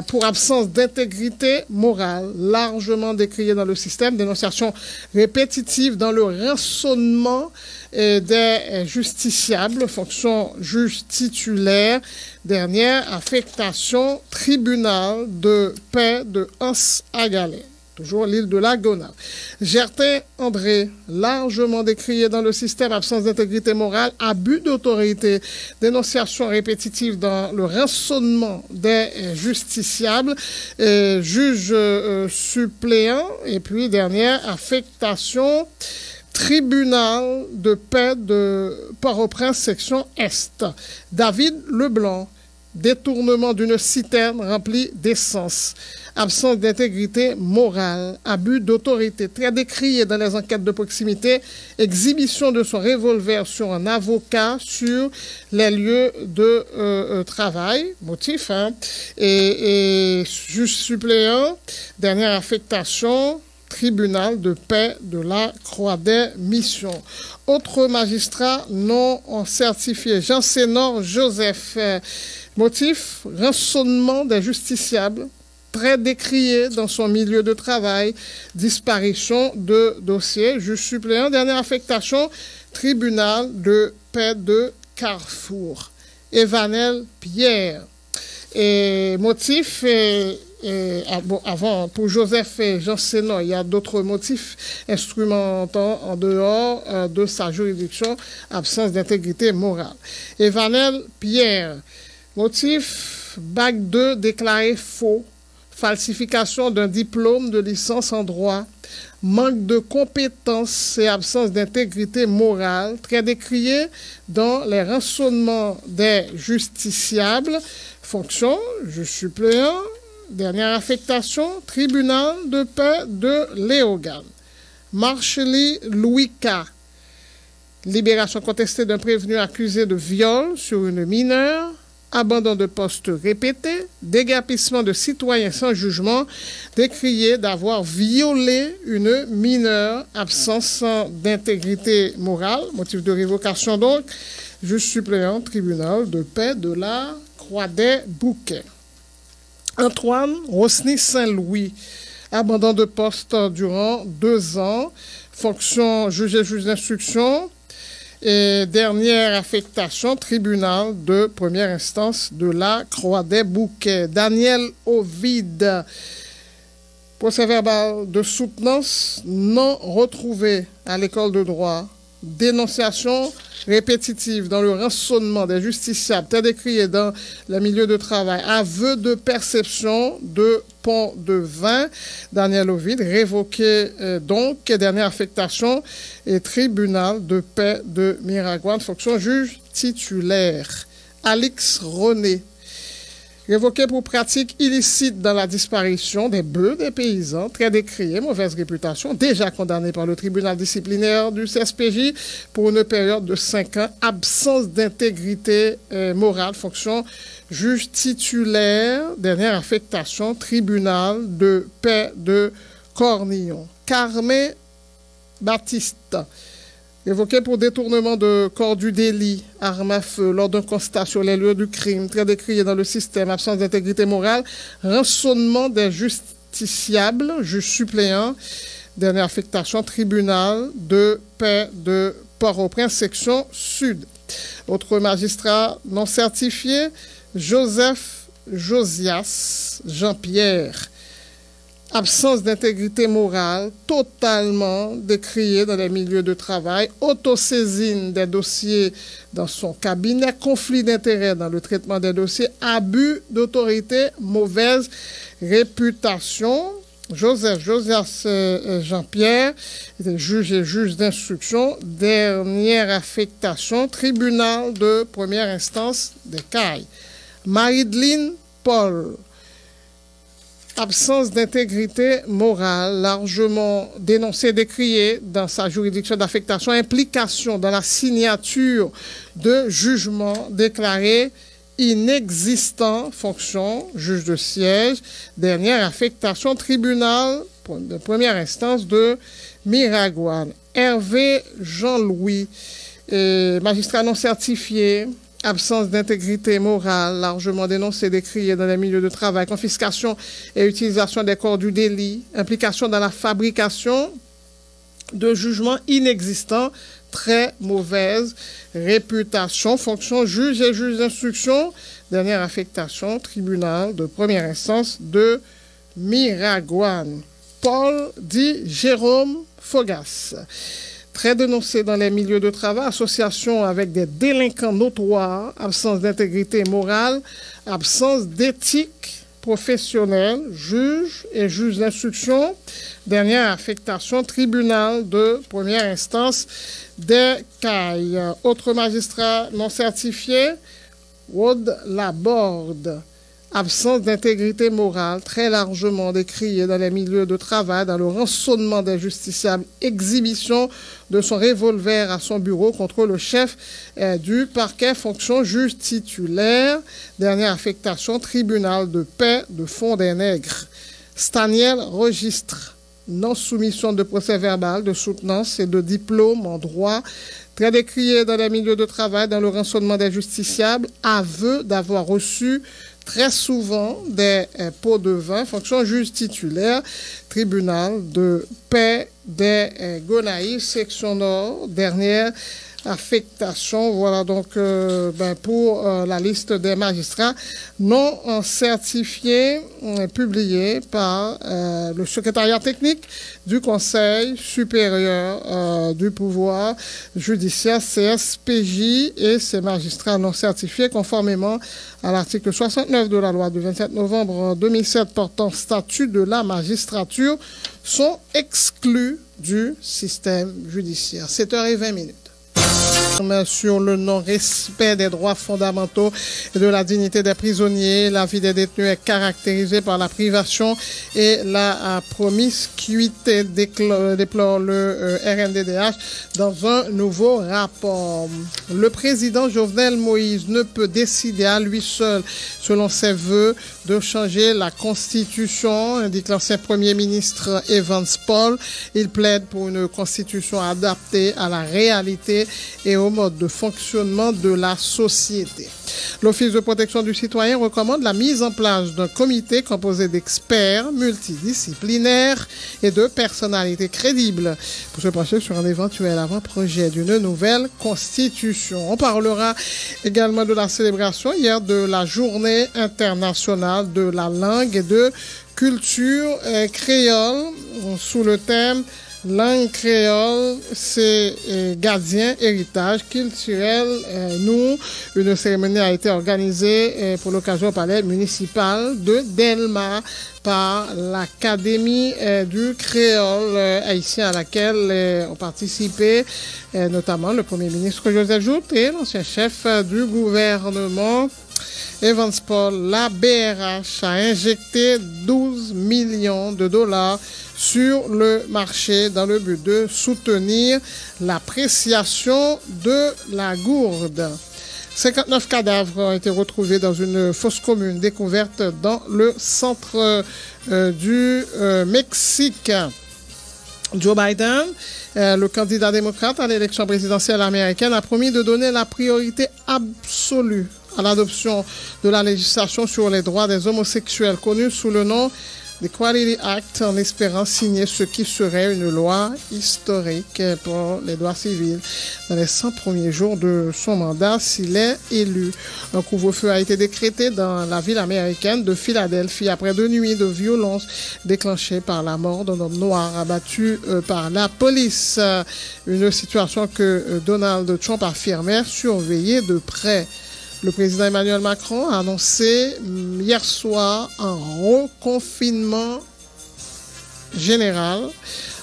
pour absence d'intégrité morale, largement décrié dans le système, dénonciation répétitive dans le rançonnement des justiciables, fonction juge titulaire, dernière affectation, tribunal de paix de Anse-à-Galais. Toujours l'île de la Gonave. Gertin André, largement décrié dans le système, absence d'intégrité morale, abus d'autorité, dénonciation répétitive dans le rançonnement des justiciables, juge suppléant, et puis dernière affectation, tribunal de paix de Port-au-Prince, section Est. David Leblanc, détournement d'une citerne remplie d'essence, absence d'intégrité morale, abus d'autorité, très décrié dans les enquêtes de proximité, exhibition de son revolver sur un avocat sur les lieux de travail, motif, et juge suppléant, dernière affectation, tribunal de paix de la Croix des Missions. Autre magistrat non certifié, Jean Sénor Joseph, motif, rançonnement des justiciables, très décrié dans son milieu de travail, disparition de dossier, juge suppléant, dernière affectation, tribunal de paix de Carrefour. Evanel Pierre, et motif, avant, pour Joseph et Jean Sénor, il y a d'autres motifs instrumentants en dehors de sa juridiction, absence d'intégrité morale. Evanel Pierre, motif, bac 2 déclaré faux, falsification d'un diplôme de licence en droit, manque de compétences et absence d'intégrité morale, très décrié dans les rançonnements des justiciables, fonction, juge suppléant, dernière affectation, tribunal de paix de Léogane. Marchely Louis K. Libération contestée d'un prévenu accusé de viol sur une mineure, abandon de poste répété, déguerpissement de citoyens sans jugement, décrié d'avoir violé une mineure, absence d'intégrité morale, motif de révocation donc, juge suppléant, tribunal de paix de la Croix-des-Bouquets. Antoine Rosny Saint-Louis, abandon de poste durant 2 ans, fonction juge d'instruction et dernière affectation, tribunal de première instance de la Croix-des-Bouquets. Daniel Ovide, procès-verbal de soutenance non retrouvé à l'école de droit, dénonciation répétitive dans le rançonnement des justiciables, tel décrié dans le milieu de travail, aveu de perception de pont de vin, Daniel Ovide, révoqué donc, dernière affectation et tribunal de paix de Miragouane, fonction juge titulaire. Alix René, révoqué pour pratique illicite dans la disparition des bœufs des paysans, très décrié, mauvaise réputation, déjà condamné par le tribunal disciplinaire du CSPJ pour une période de 5 ans, absence d'intégrité morale, fonction juge titulaire, dernière affectation, tribunal de paix de Cornillon. Carmé Baptiste, révoqué pour détournement de corps du délit, arme à feu, lors d'un constat sur les lieux du crime, très décrié dans le système, absence d'intégrité morale, rançonnement des justiciables, juge suppléant, dernière affectation, tribunal de paix de Port-au-Prince, section sud. Autre magistrat non certifié, Joseph Josias Jean-Pierre, absence d'intégrité morale, totalement décriée dans les milieux de travail, autosaisine des dossiers dans son cabinet, conflit d'intérêts dans le traitement des dossiers, abus d'autorité, mauvaise réputation. Joseph Josias Jean-Pierre était juge et juge d'instruction, dernière affectation, tribunal de première instance des Cayes. Marie-Deline Paul, absence d'intégrité morale, largement dénoncée, décriée dans sa juridiction d'affectation, implication dans la signature de jugement déclaré inexistant, fonction, juge de siège, dernière affectation, tribunal de première instance de Miragouane. Hervé Jean-Louis, magistrat non certifié, absence d'intégrité morale, largement dénoncée, décriée dans les milieux de travail, confiscation et utilisation des corps du délit, implication dans la fabrication de jugements inexistants, très mauvaise réputation, fonction juge et juge d'instruction, dernière affectation, tribunal de première instance de Miragouane. Paul dit Jérôme Fogas, très dénoncé dans les milieux de travail, association avec des délinquants notoires, absence d'intégrité morale, absence d'éthique professionnelle, juge et juge d'instruction, dernière affectation, tribunal de première instance des Cayes. Autre magistrat non certifié, Rod Laborde, absence d'intégrité morale, très largement décriée dans les milieux de travail, dans le rançonnement des justiciables, exhibition de son revolver à son bureau contre le chef du parquet, fonction juge titulaire, dernière affectation, tribunal de paix de Fond-des-Nègres. Staniel Registre, non-soumission de procès-verbal, de soutenance et de diplôme en droit, très décrié dans les milieux de travail, dans le rançonnement des justiciables, aveu d'avoir reçu très souvent des pots de vin, fonction juge titulaire, tribunal de paix des Gonaïves, section nord, dernière affectation. Voilà donc pour la liste des magistrats non certifiés publiés par le secrétariat technique du Conseil supérieur du pouvoir judiciaire CSPJ et ces magistrats non certifiés conformément à l'article 69 de la loi du 27 novembre 2007 portant statut de la magistrature sont exclus du système judiciaire. 7h20. Sur le non-respect des droits fondamentaux et de la dignité des prisonniers, la vie des détenus est caractérisée par la privation et la promiscuité, déplore le RNDDH dans un nouveau rapport. Le président Jovenel Moïse ne peut décider à lui seul, selon ses vœux, de changer la Constitution, indique l'ancien Premier ministre Evans Paul. Il plaide pour une Constitution adaptée à la réalité et au mode de fonctionnement de la société. L'Office de protection du citoyen recommande la mise en place d'un comité composé d'experts multidisciplinaires et de personnalités crédibles pour se pencher sur un éventuel avant-projet d'une nouvelle constitution. On parlera également de la célébration hier de la Journée internationale de la langue et de culture créole sous le thème langue créole, c'est gardien, héritage culturel. Nous, une cérémonie a été organisée pour l'occasion au palais municipal de Delma par l'Académie du créole haïtien à laquelle ont participé notamment le Premier ministre Joseph Jout et l'ancien chef du gouvernement Evans Paul. La BRH a injecté 12 millions de dollars sur le marché dans le but de soutenir l'appréciation de la gourde. 59 cadavres ont été retrouvés dans une fosse commune découverte dans le centre du Mexique. Joe Biden, le candidat démocrate à l'élection présidentielle américaine, a promis de donner la priorité absolue à l'adoption de la législation sur les droits des homosexuels, connue sous le nom d'Equality Act, en espérant signer ce qui serait une loi historique pour les droits civils dans les 100 premiers jours de son mandat s'il est élu. Un couvre-feu a été décrété dans la ville américaine de Philadelphie après 2 nuits de violence déclenchées par la mort d'un homme noir abattu par la police. Une situation que Donald Trump affirmait surveiller de près. Le président Emmanuel Macron a annoncé hier soir un reconfinement général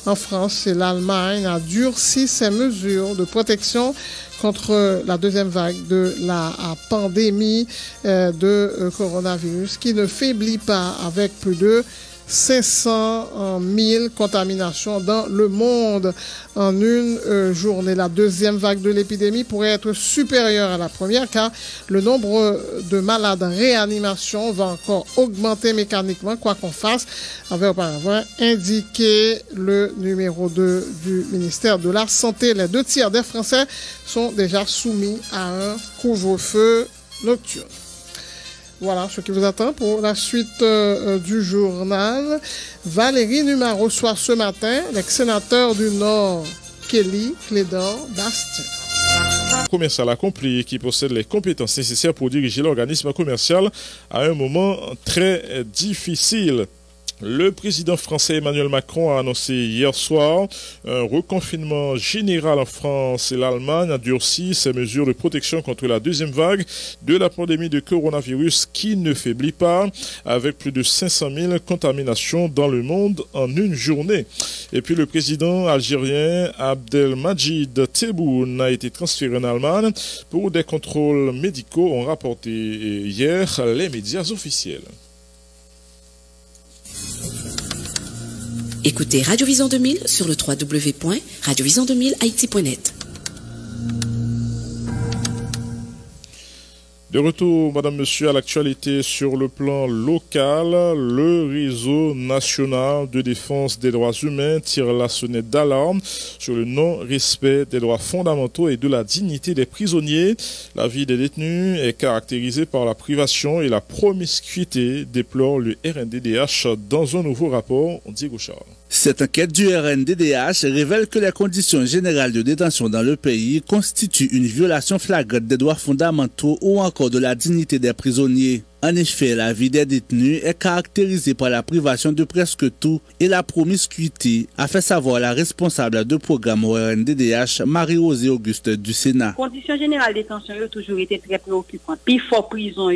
en France et l'Allemagne a durci ses mesures de protection contre la deuxième vague de la pandémie de coronavirus qui ne faiblit pas avec plus de 500 000 contaminations dans le monde en une journée. La deuxième vague de l'épidémie pourrait être supérieure à la première car le nombre de malades en réanimation va encore augmenter mécaniquement, quoi qu'on fasse, avait auparavant indiqué le numéro 2 du ministère de la Santé. Les 2 tiers des Français sont déjà soumis à un couvre-feu nocturne. Voilà ce qui vous attend pour la suite du journal. Valérie Numa reçoit ce matin l'ex-sénateur du Nord, Kelly Clédor Bastien. Commercial accompli qui possède les compétences nécessaires pour diriger l'organisme commercial à un moment très difficile. Le président français Emmanuel Macron a annoncé hier soir un reconfinement général en France et l'Allemagne a durci ses mesures de protection contre la deuxième vague de la pandémie de coronavirus qui ne faiblit pas avec plus de 500 000 contaminations dans le monde en une journée. Et puis le président algérien Abdelmadjid Tebboune a été transféré en Allemagne pour des contrôles médicaux, ont rapporté hier les médias officiels. Écoutez Radio Vision 2000 sur le www.radiovision2000haiti.net. De retour, madame, monsieur, à l'actualité sur le plan local, le réseau national de défense des droits humains tire la sonnette d'alarme sur le non-respect des droits fondamentaux et de la dignité des prisonniers. La vie des détenus est caractérisée par la privation et la promiscuité, déplore le RNDDH dans un nouveau rapport. Diego Charles. Cette enquête du RNDDH révèle que les conditions générales de détention dans le pays constituent une violation flagrante des droits fondamentaux ou encore de la dignité des prisonniers. En effet, la vie des détenus est caractérisée par la privation de presque tout et la promiscuité, a fait savoir la responsable de programme au RNDDH, Marie-Rosée Auguste du Sénat. Conditions générales de détention ont toujours été très préoccupantes. Puis fort prison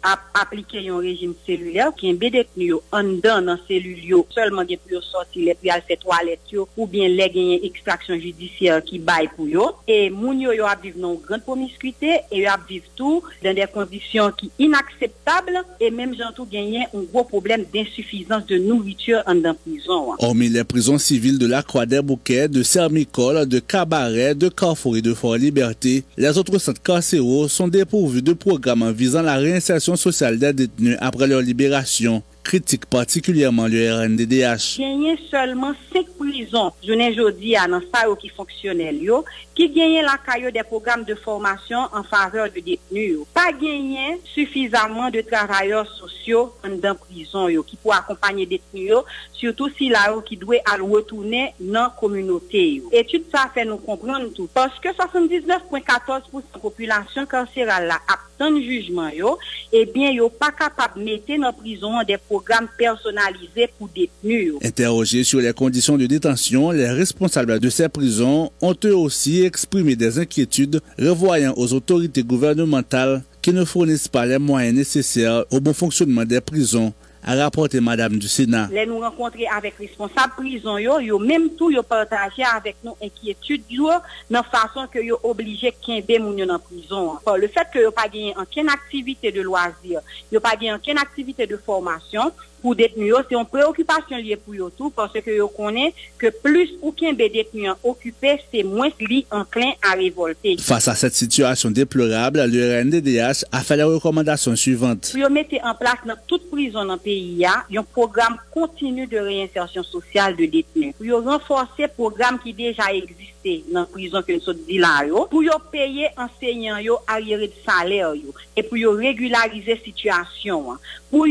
a appliqué un régime cellulaire qui est détenu en dedans dans cellule seulement des pour sortir les puis al fait toilette ou bien les gagner extraction judiciaire qui baille pour yo et moun yo a vivre dans grande promiscuité et yo a vivre tout dans des conditions qui inacceptables et même gens tout gagner un gros problème d'insuffisance de nourriture en dans prison. Hormis les prisons civiles de la Croix-des-Bouquets, de Sermicole, de Cabaret, de Carrefour et de Fort-Liberté, les autres centres carcéraux sont dépourvus de programmes visant la réinsertion sociale des détenus après leur libération. Critique particulièrement le RNDDH. Gagner seulement 5 prisons, je n'ai aujourd'hui à dans ça qui fonctionnel yo, qui gagnent la caillou des programmes de formation en faveur de détenus. Pas gagner suffisamment de travailleurs sociaux dans prison yo, qui pour accompagner détenus yo, surtout si là qui doit aller retourner dans la communauté yo. Étude ça fait nous comprendre tout parce que 79,14% de la population carcérale là attend jugement yo, et bien yo pas capable de mettre dans prison des programme personnalisé pour détenus. Interrogés sur les conditions de détention, les responsables de ces prisons ont eux aussi exprimé des inquiétudes, revoyant aux autorités gouvernementales qui ne fournissent pas les moyens nécessaires au bon fonctionnement des prisons, a rapporté Madame du Sénat. Les nous rencontrer avec responsables prison yo même tout yo partager avec nous inquiétude yo dans façon que yo obligé qu'imbe moun yo dans prison. Le fait que yo pas gagné aucune activité de loisir, yo pas gagné aucune activité de formation pour détenus, c'est une préoccupation liée pour eux tout parce que yo connaît que plus ou qu'un détenu occupé, c'est moins li enclin à révolter. Face à cette situation déplorable, le RNDDH a fait les recommandations suivantes. Pour mettre en place dans toute prison dans le pays, un programme continu de réinsertion sociale de détenus. Pour renforcer le programme qui déjà existait dans la prison que nous sommes dit là, pour payer enseignants arriérés de salaire et pour régulariser la situation. Pour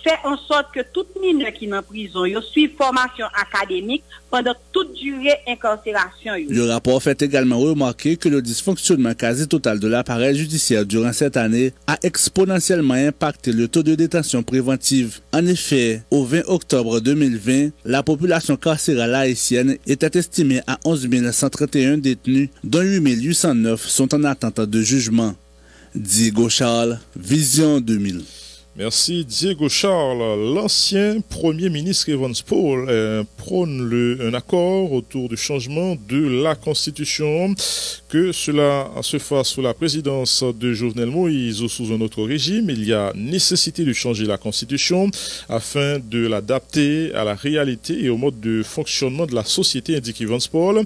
faire en sorte que tout mineur qui est en prison suive formation académique pendant toute durée incarcération. Le rapport fait également remarquer que le dysfonctionnement quasi total de l'appareil judiciaire durant cette année a exponentiellement impacté le taux de détention préventive. En effet, au 20 octobre 2020, la population carcérale haïtienne était estimée à 11 131 détenus, dont 8 809 sont en attente de jugement. Diego Charles, Vision 2000. Merci Diego Charles. L'ancien Premier ministre Evans Paul prône un accord autour du changement de la Constitution, que cela se fasse sous la présidence de Jovenel Moïse ou sous un autre régime. Il y a nécessité de changer la Constitution afin de l'adapter à la réalité et au mode de fonctionnement de la société, indique Evans Paul.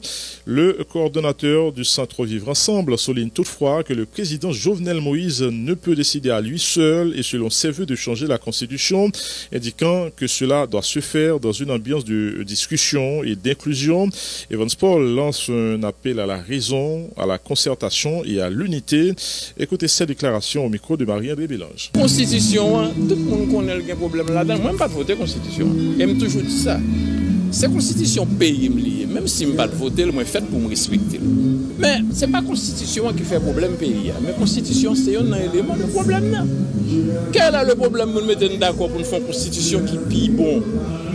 Le coordonnateur du Centre Vivre Ensemble souligne toutefois que le président Jovenel Moïse ne peut décider à lui seul et selon ses de changer la Constitution, indiquant que cela doit se faire dans une ambiance de discussion et d'inclusion. Evans Paul lance un appel à la raison, à la concertation et à l'unité. Écoutez cette déclaration au micro de Marie-André Bélange. Constitution, tout le monde connaît le problème là-dedans. Moi, je ne pas voter Constitution. J'aime toujours dire ça. C'est Constitution pays lié. Même si je ne pas voter, je fait pour me respecter. Mais ce n'est pas la Constitution qui fait problème pays. Mais la Constitution, c'est un élément de problème. Quel est le problème de nous mettre d'accord pour nous faire une Constitution qui est bon?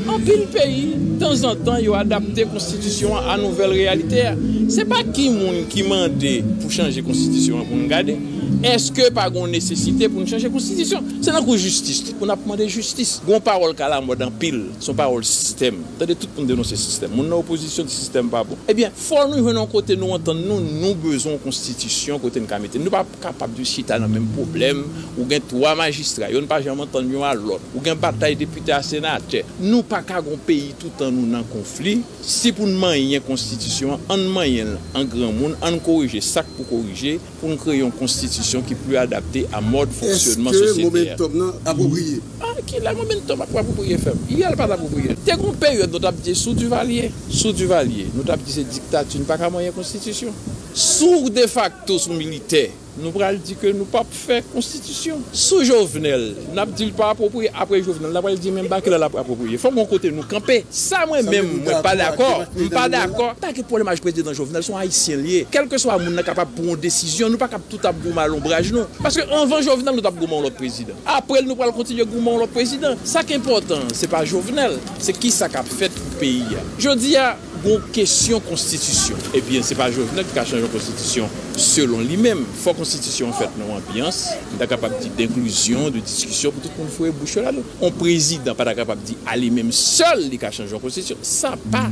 En pile pays, de temps en temps, il y a adapté la Constitution à la nouvelle réalité. Ce n'est pas qui m'a demandé pour changer la Constitution pour nous garder. Est-ce que pas une nécessité pour nous changer la Constitution? C'est dans la justice. On a demandé justice. Gon parole qu'à la mode en pile, son parole système. Attendez, tout le monde dénonce le système. On a opposition du système pas bon. Eh bien, faut nous venir côté nous entendre nous besoin de constitution côté nous camete. Nous pas capable de citer le même problème ou gain trois magistrats, on pas jamais entendre mieux à l'autre. Ou gain bataille député à sénateur. Nous pas qu'un pays tout en nous en conflit. Si pour nous manier constitution, en manier en grand monde, en corriger ça pour corriger pour nous créer une constitution qui est plus adaptée à mode fonctionnement sociétal. Est-ce que le momentum approprié? Ah, qui est le momentum approprié faire? Il y a pas d'approprié. T'es une période nous avons dit sous Duvalier, nous avons dit c'est dictature, pas qu'à moyen constitution. Sous de facto sous militaire, nous pourrons dire que nous pas faire constitution. Sous Jovenel, nous n'avons dit pas approprié, après Jovenel, nous n'avons dit même pas que l'a approprié. Il faut mon côté nous camper. Ça, moi-même, je ne suis pas d'accord. Je ne suis pas d'accord. Pas que pour le président Jovenel sont haïtiens liés. Quel que soit le monde capable de prendre une décision, nous ne sommes pas tout à gourmand à l'ombrage, non. Parce qu'avant Jovenel, nous avons gourmand l'autre président. Après, nous allons continuer à gourmand l'autre président. Ça qui est important, ce n'est pas Jovenel, c'est qui ça a fait pour le pays. Je dis à une question constitution. Eh bien, ce n'est pas Jovenel qui a changé la constitution selon lui-même. Il faut que la constitution fasse une ambiance, capable d'inclusion, de discussion pour tout le monde faire boucher là. On président pas capable de dire à lui-même seul il a changé la constitution. Ça pas.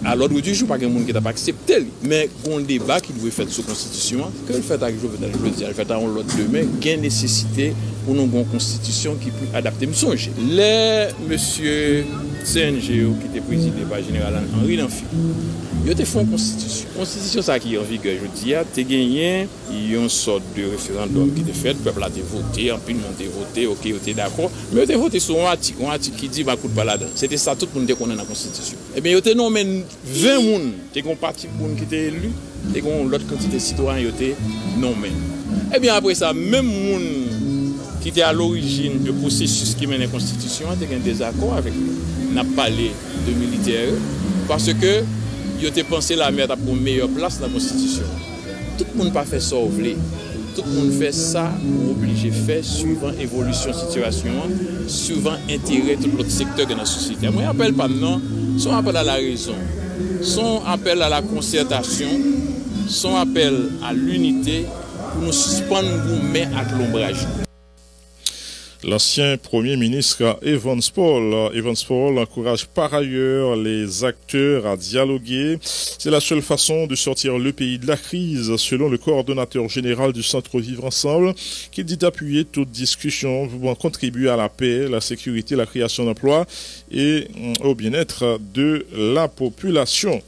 À l'ordre du jour, pas de monde qui n'a pas accepté. Mais il y a un débat qui doit être fait sur la constitution, que le fait avec Jovenel, je veux dire, le fait avec l'autre demain, il y a une nécessité pour nous avoir une constitution qui est plus adaptée. Me songe. Les monsieur CNGO qui était présidé par le général Henri Lanfi, il a fait une constitution. La constitution ça qui est en vigueur, je dis, tu as gagné, il y a une sorte de référendum qui était fait, le peuple a voté, en plus le monde a voté, ok, il était d'accord, mais il a voté sur un article qui dit, bah, coûte pas là-dedans. C'était ça, tout le monde connaît dans la constitution. Eh bien, il y a nommé 20 personnes, il y a un parti qui était élu, et l'autre quantité de citoyens qui étaient nommés. Eh bien, après ça, même monde qui était à l'origine du processus qui mène la constitution, il y a un désaccord avec lui. On a parlé de militaires parce que il a pensé la merde pour une meilleure place dans la constitution. Tout le monde n'a pas fait ça au voulez. Tout le monde fait ça ou obligé de faire suivant l'évolution de la situation, suivant l'intérêt de l'autre secteur de la société. Moi, je n'appelle pas non, son appel à la raison, son appel à la concertation, son appel à l'unité pour nous suspendre nos mains avec l'ombrage. L'ancien Premier ministre Evans Paul encourage par ailleurs les acteurs à dialoguer. C'est la seule façon de sortir le pays de la crise, selon le coordonnateur général du Centre Vivre Ensemble, qui dit appuyer toute discussion pouvant contribuer à la paix, la sécurité, la création d'emplois et au bien-être de la population.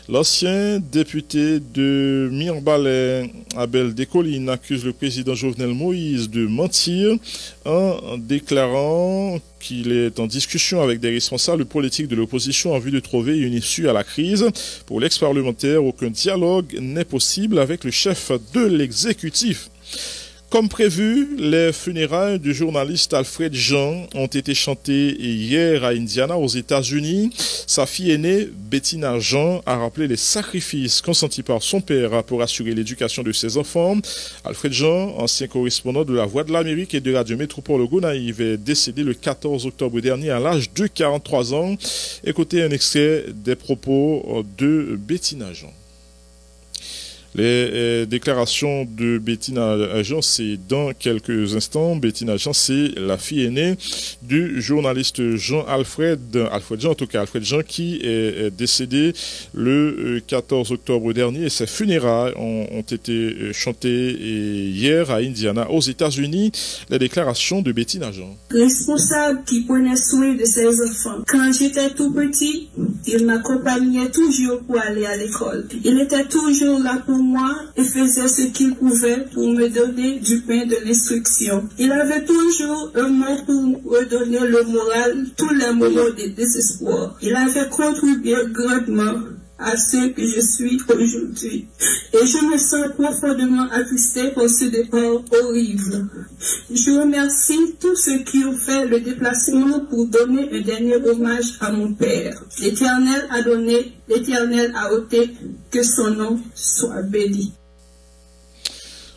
L'ancien député de Mirbalais, Abel Descollines, accuse le président Jovenel Moïse de mentir en déclarant qu'il est en discussion avec des responsables politiques de l'opposition en vue de trouver une issue à la crise. Pour l'ex-parlementaire, aucun dialogue n'est possible avec le chef de l'exécutif. Comme prévu, les funérailles du journaliste Alfred Jean ont été chantées hier à Indiana, aux États-Unis. Sa fille aînée, Bettina Jean, a rappelé les sacrifices consentis par son père pour assurer l'éducation de ses enfants. Alfred Jean, ancien correspondant de La Voix de l'Amérique et de Radio Métropole Gonaïve, est décédé le 14 octobre dernier à l'âge de 43 ans. Écoutez un extrait des propos de Bettina Jean. Les déclarations de Bettina Jean, c'est dans quelques instants. Bettina Jean, c'est la fille aînée du journaliste Alfred Jean, en tout cas Alfred Jean, qui est décédé le 14 octobre dernier. Et ses funérailles ont été chantées hier à Indiana, aux États-Unis. Les déclarations de Bettina Jean. Responsable qui prenait soin de ses enfants. Quand j'étais tout petit, il m'accompagnait toujours pour aller à l'école. Il était toujours là pour moi et faisait ce qu'il pouvait pour me donner du pain de l'instruction. Il avait toujours un mot pour me redonner le moral tous les moments de désespoir. Il avait contribué grandement à ce que je suis aujourd'hui. Et je me sens profondément attristée par ce départ horrible. Je remercie tous ceux qui ont fait le déplacement pour donner un dernier hommage à mon père. L'Éternel a donné, l'Éternel a ôté, que son nom soit béni.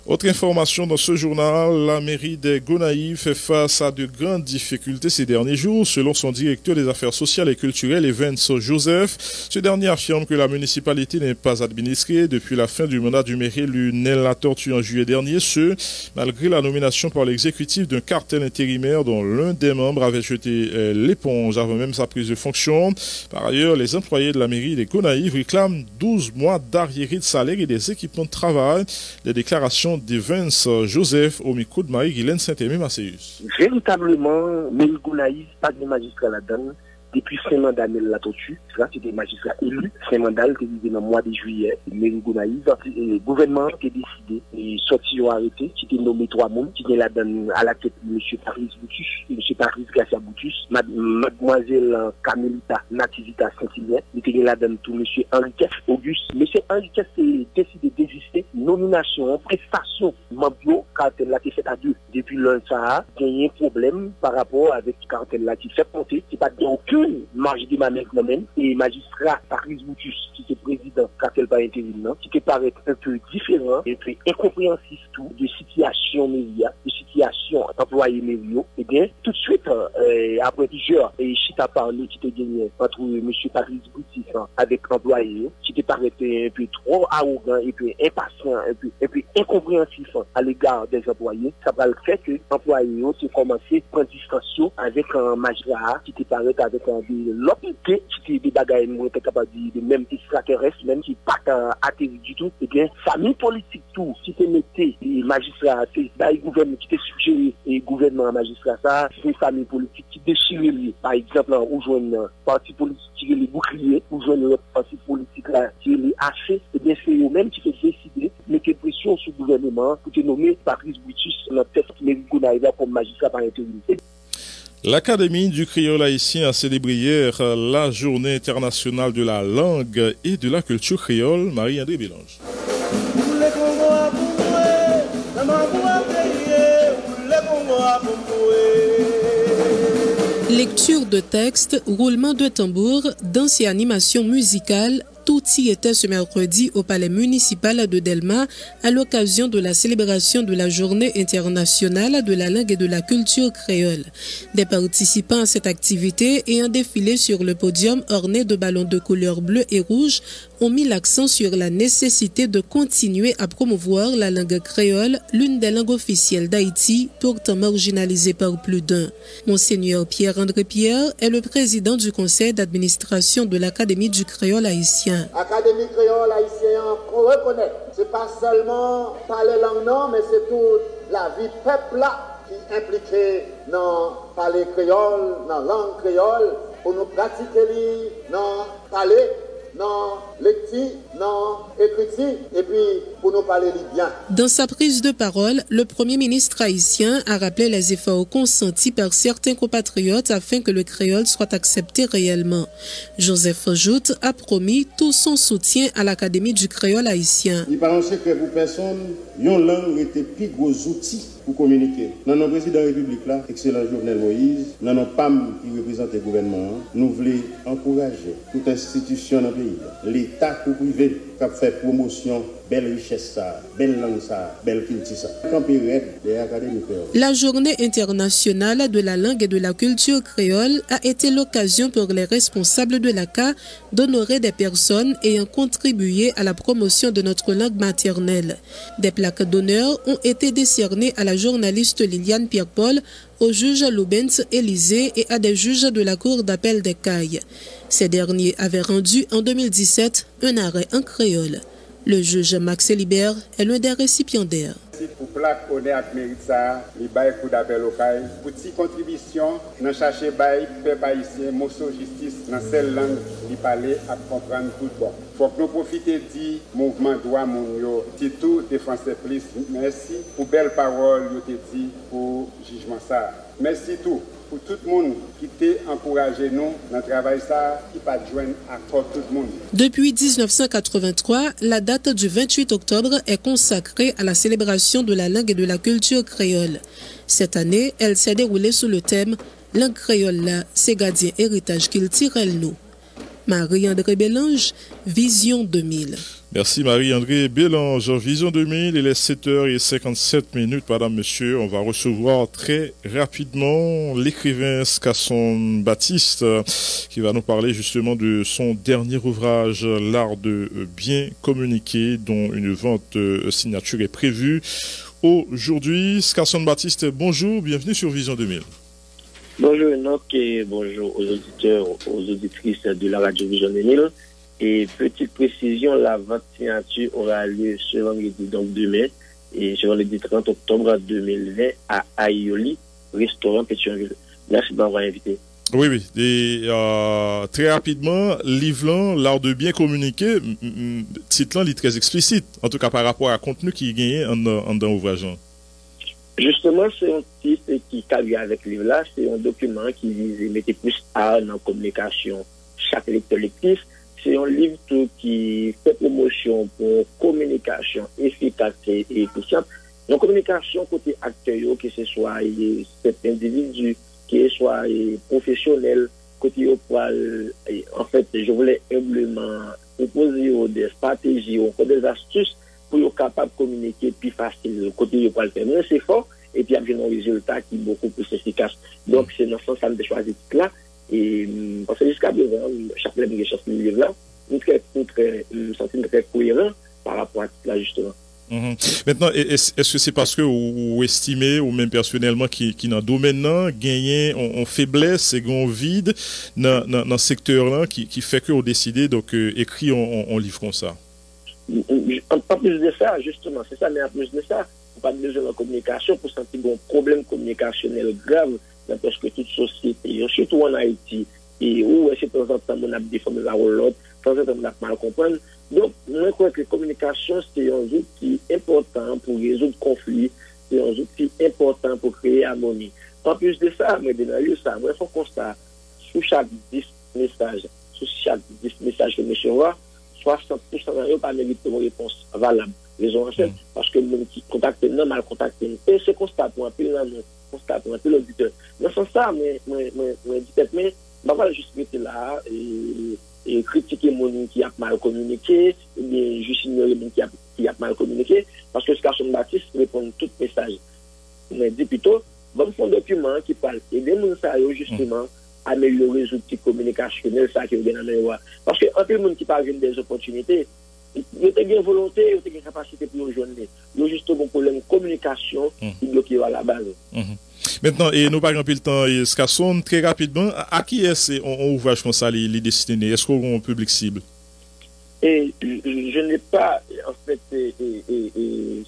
Autre information dans ce journal, la mairie des Gonaïves fait face à de grandes difficultés ces derniers jours, selon son directeur des affaires sociales et culturelles, Evans Joseph. Ce dernier affirme que la municipalité n'est pas administrée depuis la fin du mandat du maire élu Nel Latortue en juillet dernier, ce, malgré la nomination par l'exécutif d'un cartel intérimaire dont l'un des membres avait jeté l'éponge avant même sa prise de fonction. Par ailleurs, les employés de la mairie des Gonaïves réclament 12 mois d'arriérés de salaire et des équipements de travail. Les déclarations d'Evans Joseph au micro de Marie-Guylaine Saint-Aimé Macéus. Véritablement, Mairie Gonaïve, pas de magistrat là-dedans, depuis 5 mandats la tortue, ça c'était magistrat élu, 5 mandats qui était dans le mois de juillet, mairie Gonaïve, le gouvernement qui a décidé et sorti ou arrêté, qui était nommé 3 membres, qui était là à la tête M. Paris Boutus, M. Paris Garcia Boutus, mademoiselle Camélita Nativita Saint-Hilaire, il était là dans tout M. Henriquet Auguste. M. Henriquet a décidé d'exister, nomination, prestation, membre cartel là qui fait à 2 depuis l'an ça, il y a un problème par rapport avec le cartel là qui fait monter, c'est pas aucune marge de manœuvre même, et magistrat Paris Boutus, qui est président cartel par intérim, qui te paraît un peu différent, un peu incompréhensif tout, de situation média, de situation employé médio, et bien, tout de suite, après plusieurs, et Chita parlé, qui te gagné entre M. Paris Boutus avec employé, qui te paraît un peu trop arrogant, et puis impatient, et puis incompréhensif à l'égard des employés, ça va le fait que l'employé ont commencé à prendre distance avec un magistrat qui te paraît avec l'autre qui des bagages capable de même extraterrestre, même qui pas atterri du tout, et bien, famille politique tout, qui te mettait les magistrats, c'est le gouvernement qui te suggéré et gouvernement magistrat, ça, c'est famille politique qui déchire, par exemple, ou joindre parti politique qui les boucliers, ou joindre le parti politique là, qui les haché, et bien, c'est eux-mêmes qui te décider, mettre pression sur le gouvernement pour te nommer Paris Boutus, la tête qui mérite comme magistrat par intérim. L'Académie du créole haïtien a célébré hier la Journée internationale de la langue et de la culture créole. Marie-André Bélange. Lecture de textes, roulement de tambour, danse et animation musicale, tout y était ce mercredi au palais municipal de Delma à l'occasion de la célébration de la Journée internationale de la langue et de la culture créole. Des participants à cette activité ayant défilé sur le podium orné de ballons de couleur bleue et rouge ont mis l'accent sur la nécessité de continuer à promouvoir la langue créole, l'une des langues officielles d'Haïti, pourtant marginalisée par plus d'un. Monseigneur Pierre-André Pierre est le président du conseil d'administration de l'Académie du créole haïtien. Académie créole haïtien, qu'on reconnaît, c'est pas seulement parler langue non, mais c'est toute la vie peuple là qui est impliquée dans parler créole, dans langue créole, pour nous pratiquer, dans parler, non, lecture, non, écriture, et puis pour nous parler bien. Dans sa prise de parole, le Premier ministre haïtien a rappelé les efforts consentis par certains compatriotes afin que le créole soit accepté réellement. Joseph Joute a promis tout son soutien à l'Académie du créole haïtien. Il pense que pour personne, une langue était plus gros outil pour communiquer. Dans notre président de la République, là, excellent Jovenel Moïse, dans nos PAM qui représente le gouvernement, nous voulons encourager toute institution dans le pays, l'État ou privé, qui fait promotion, belle richesse, belle langue, belle culture. La Journée internationale de la langue et de la culture créole a été l'occasion pour les responsables de l'ACA d'honorer des personnes ayant contribué à la promotion de notre langue maternelle. Des plaques d'honneur ont été décernées à la journaliste Liliane Pierre-Paul, au juge Loubens Élysée et à des juges de la Cour d'appel des Cailles. Ces derniers avaient rendu en 2017 un arrêt en créole. Le juge Max Libert est l'un des récipiendaires. Pour plaque honneur et mérite ça, il bail coup d'appel au CAI. Petite contribution, nous chercher bail peuple haïtien, morceau justice dans celle langue qui parler à comprendre tout bon. Faut que nous profitions du mouvement droit mon yo, tout défenseur plus. Merci pour belles paroles yo te dit pour jugement ça. Merci tout. Pour tout le monde qui t'a encouragé nous dans le travail ça, qui pas joindre accord tout le monde. Depuis 1983, la date du 28 octobre est consacrée à la célébration de la langue et de la culture créole. Cette année, elle s'est déroulée sous le thème « Langue créole là, c'est gardien héritage qu'il tire elle nous ». Marie-André Bélange, Vision 2000. Merci Marie-André Bélange. Vision 2000, il est 7h57, madame, monsieur. On va recevoir très rapidement l'écrivain Skasson Baptiste qui va nous parler justement de son dernier ouvrage, L'art de bien communiquer, dont une vente signature est prévue aujourd'hui. Skasson Baptiste, bonjour, bienvenue sur Vision 2000. Bonjour Enoch et bonjour aux auditeurs, aux auditrices de la radio Vision 2000. Et petite précision, la vente signature aura lieu ce vendredi, donc demain, et ce vendredi 30 octobre 2020 à Aïoli, restaurant Pétionville. Merci de m'avoir invité. Oui, oui. Et très rapidement, livre l'art de bien communiquer, titre là, il est très explicite, en tout cas par rapport à contenu qui est gagné en dans l'ouvrage. Justement, c'est un titre qui calme avec le livre là, c'est un document qui vise mettre plus art dans la communication chaque lecteur lectif. C'est un livre qui fait promotion pour communication efficace et efficiente. Une communication côté acteur, que ce soit cet individu, que ce soit professionnel, côté en fait, je voulais humblement proposer des stratégies ou des astuces pour être capable de communiquer plus facile. Côté pour le faire, mais c'est fort et puis avoir un résultat qui est beaucoup plus efficace. Donc, c'est dans ce sens que j'ai choisi ce titre-là. Et parce que jusqu'à présent, chaque fois que j'ai choisi ce livre-là, nous sommes très cohérents par rapport à tout là, justement. Maintenant, est-ce que c'est parce que vous estimez, ou même personnellement, qui dans le domaine là, gagné en faiblesse et en vide dans ce secteur-là, qui fait que vous décidez donc écrire en livre comme ça? Pas plus de ça, justement, c'est ça, mais en plus de ça, on pas besoin de communication pour sentir un problème communicationnel grave dans presque toute société, surtout en Haïti, et où c'est de temps en temps on a des formes de la l'autre, de temps en temps on a mal comprendre. Donc, moi, je crois que la communication, c'est un outil important pour résoudre le conflit, c'est un outil important pour créer harmonie. En plus de ça, moi, il faut constat, sous chaque 10 messages que je recevoir, 60% n'ont pas mérité une réponse valable. Raison en fait, parce que le monde qui contacte non mal contacté. Et c'est constat pour un peu l'auditeur. Dans ce sens-là, mais voilà, juste rester là et critiquer mon qui a mal communiqué, ou bien juste ignorer mon qui a mal communiqué, parce que ce Carson Baptiste répond à tout message. Mais dit plutôt, bon, un document qui parle aider mon ça justement améliorer les outils communicationnels, ça qui est bien amélioré. Parce que un peu le monde qui parle des opportunités, il y a une volonté, il y a une capacité pour rejoindre. Il y a juste un problème de communication qui bloque à la base. Maintenant, et nous parlons plus le temps, et Carson, très rapidement, à qui est-ce qu'on ouvrage comme ça les destinés? Est-ce qu'on a un public cible? Et je n'ai pas, en fait,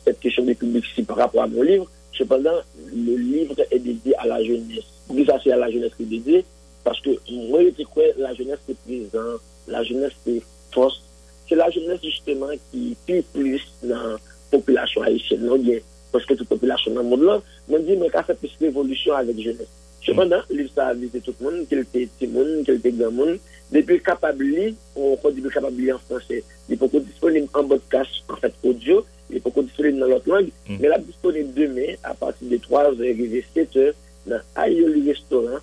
cette question de public cible par rapport à mon livre. Cependant, le livre est dédié à la jeunesse. Plus ça, c'est à la jeunesse qui est dédié, parce que moi, je crois que la jeunesse est présente, la jeunesse est force. C'est la jeunesse, justement, qui plie plus dans la population haïtienne, non bien, parce que toute population dans le monde là, me dit, mais qu'à faire plus d'évolution avec la jeunesse. Cependant, le livre, ça a visé tout le monde, qu'il était petit monde, qu'il était grand monde. Depuis capable, on dit capable en français. Il est beaucoup disponible en podcast, en fait, audio. Il est beaucoup disponible dans l'autre langue. Mais là, disponible demain, à partir de 3h et 7h, dans Ayoli Restaurant,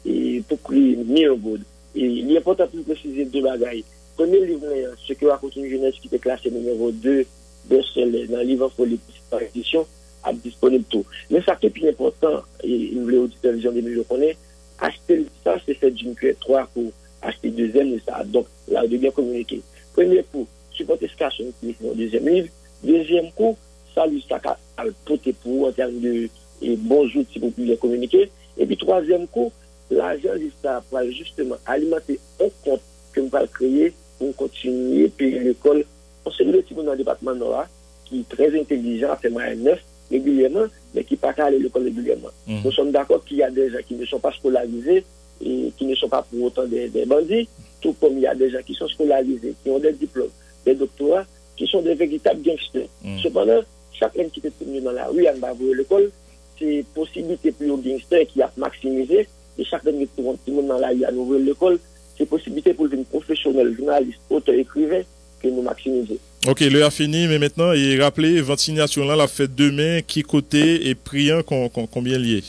et pour créer mieux good. Et il est important de préciser deux bagailles. Premier livre, ce que raconte une jeunesse qui était classé numéro 2 best-seller dans le livre politique par édition, a disponible tout. Mais ça qui est plus important, et il voulait auditeur vision des je connais, acheter ça, c'est fait d'une cuillère 3 pour acheter deuxième, et ça. Donc, là, de bien communiquer. Premier coup, supporter ce cachon qui est dans le deuxième livre. Deuxième coup, ça lui ça a porté pour en termes de bons outils pour bien communiquer. Et puis, troisième coup, l'argent, ça va justement alimenter un compte que nous allons créer pour continuer à payer l'école. On se dit dans le département Nord, qui est très intelligent, fait moyen 9 régulièrement, mais qui ne peut pas aller à l'école régulièrement. Nous sommes d'accord qu'il y a des gens qui ne sont pas scolarisés et qui ne sont pas pour autant des bandits, tout comme il y a des gens qui sont scolarisés, qui ont des diplômes, des doctorats, qui sont des véritables gangsters. Cependant, chacun qui est tenu dans la rue, à l'école, c'est possibilité pour les gangsters qui a maximisé, et chacun qui est tenu dans la rue à ouvrir l'école, c'est possibilité pour les professionnels, journalistes, auteurs, écrivains, que nous maximisons. Ok, l'heure a fini, mais maintenant, il rappelez, votre signature là, la fête demain, qui côté et priant combien lié?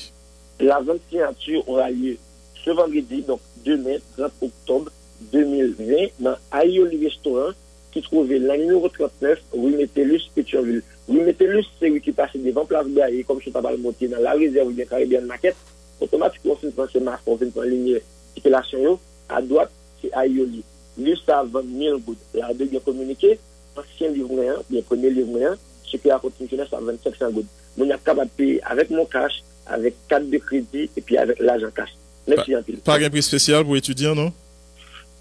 La vente signature aura lieu ce vendredi, donc demain, 30 octobre 2020, dans Ayoli Restaurant, qui trouve la numéro 39, rue Métellus, Pétionville. Rue Métellus, c'est rue qui passe devant Place Baye, comme je t'ai pas monté dans la réserve, bien Caribbean Market, automatiquement, on fait une marque, on fait une ligne circulation, à droite, c'est Ayoli. Lui, ça vend 1000 gouttes. La de bien communiquer, ancien livre, bien premier livre, ce qui a continué jeunesse à 2500 gouttes. On est capable de payer avec mon cash, avec carte de crédit et puis avec l'argent cash. Merci un peu. Pas un prix spécial pour étudiants, non?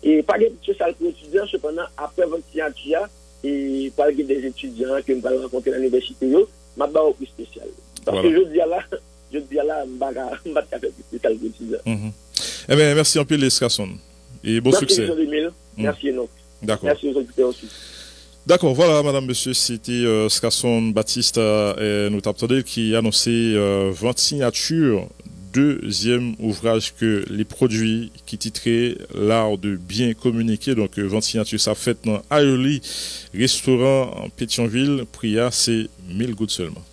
Et pas de prix spécial pour étudiants, cependant, après votre signature, et pas des étudiants que nous allons rencontrer à l'université, je vais avoir un prix spécial. Parce que je dis là, je ne vais pas faire plus spécial pour étudiants. Eh bien, merci un peu les Skasson. Et bon succès. Merci Enoch. D'accord. Merci aux auditeurs aussi. D'accord, voilà, madame, monsieur, c'était Skasson Baptiste nous t'attendez qui annonçait 20 signatures, deuxième ouvrage que les produits qui titrait L'art de bien communiquer. Donc 20 signatures, ça fait dans Aéoli, restaurant en Pétionville, Priya, c'est 1000 gouttes seulement.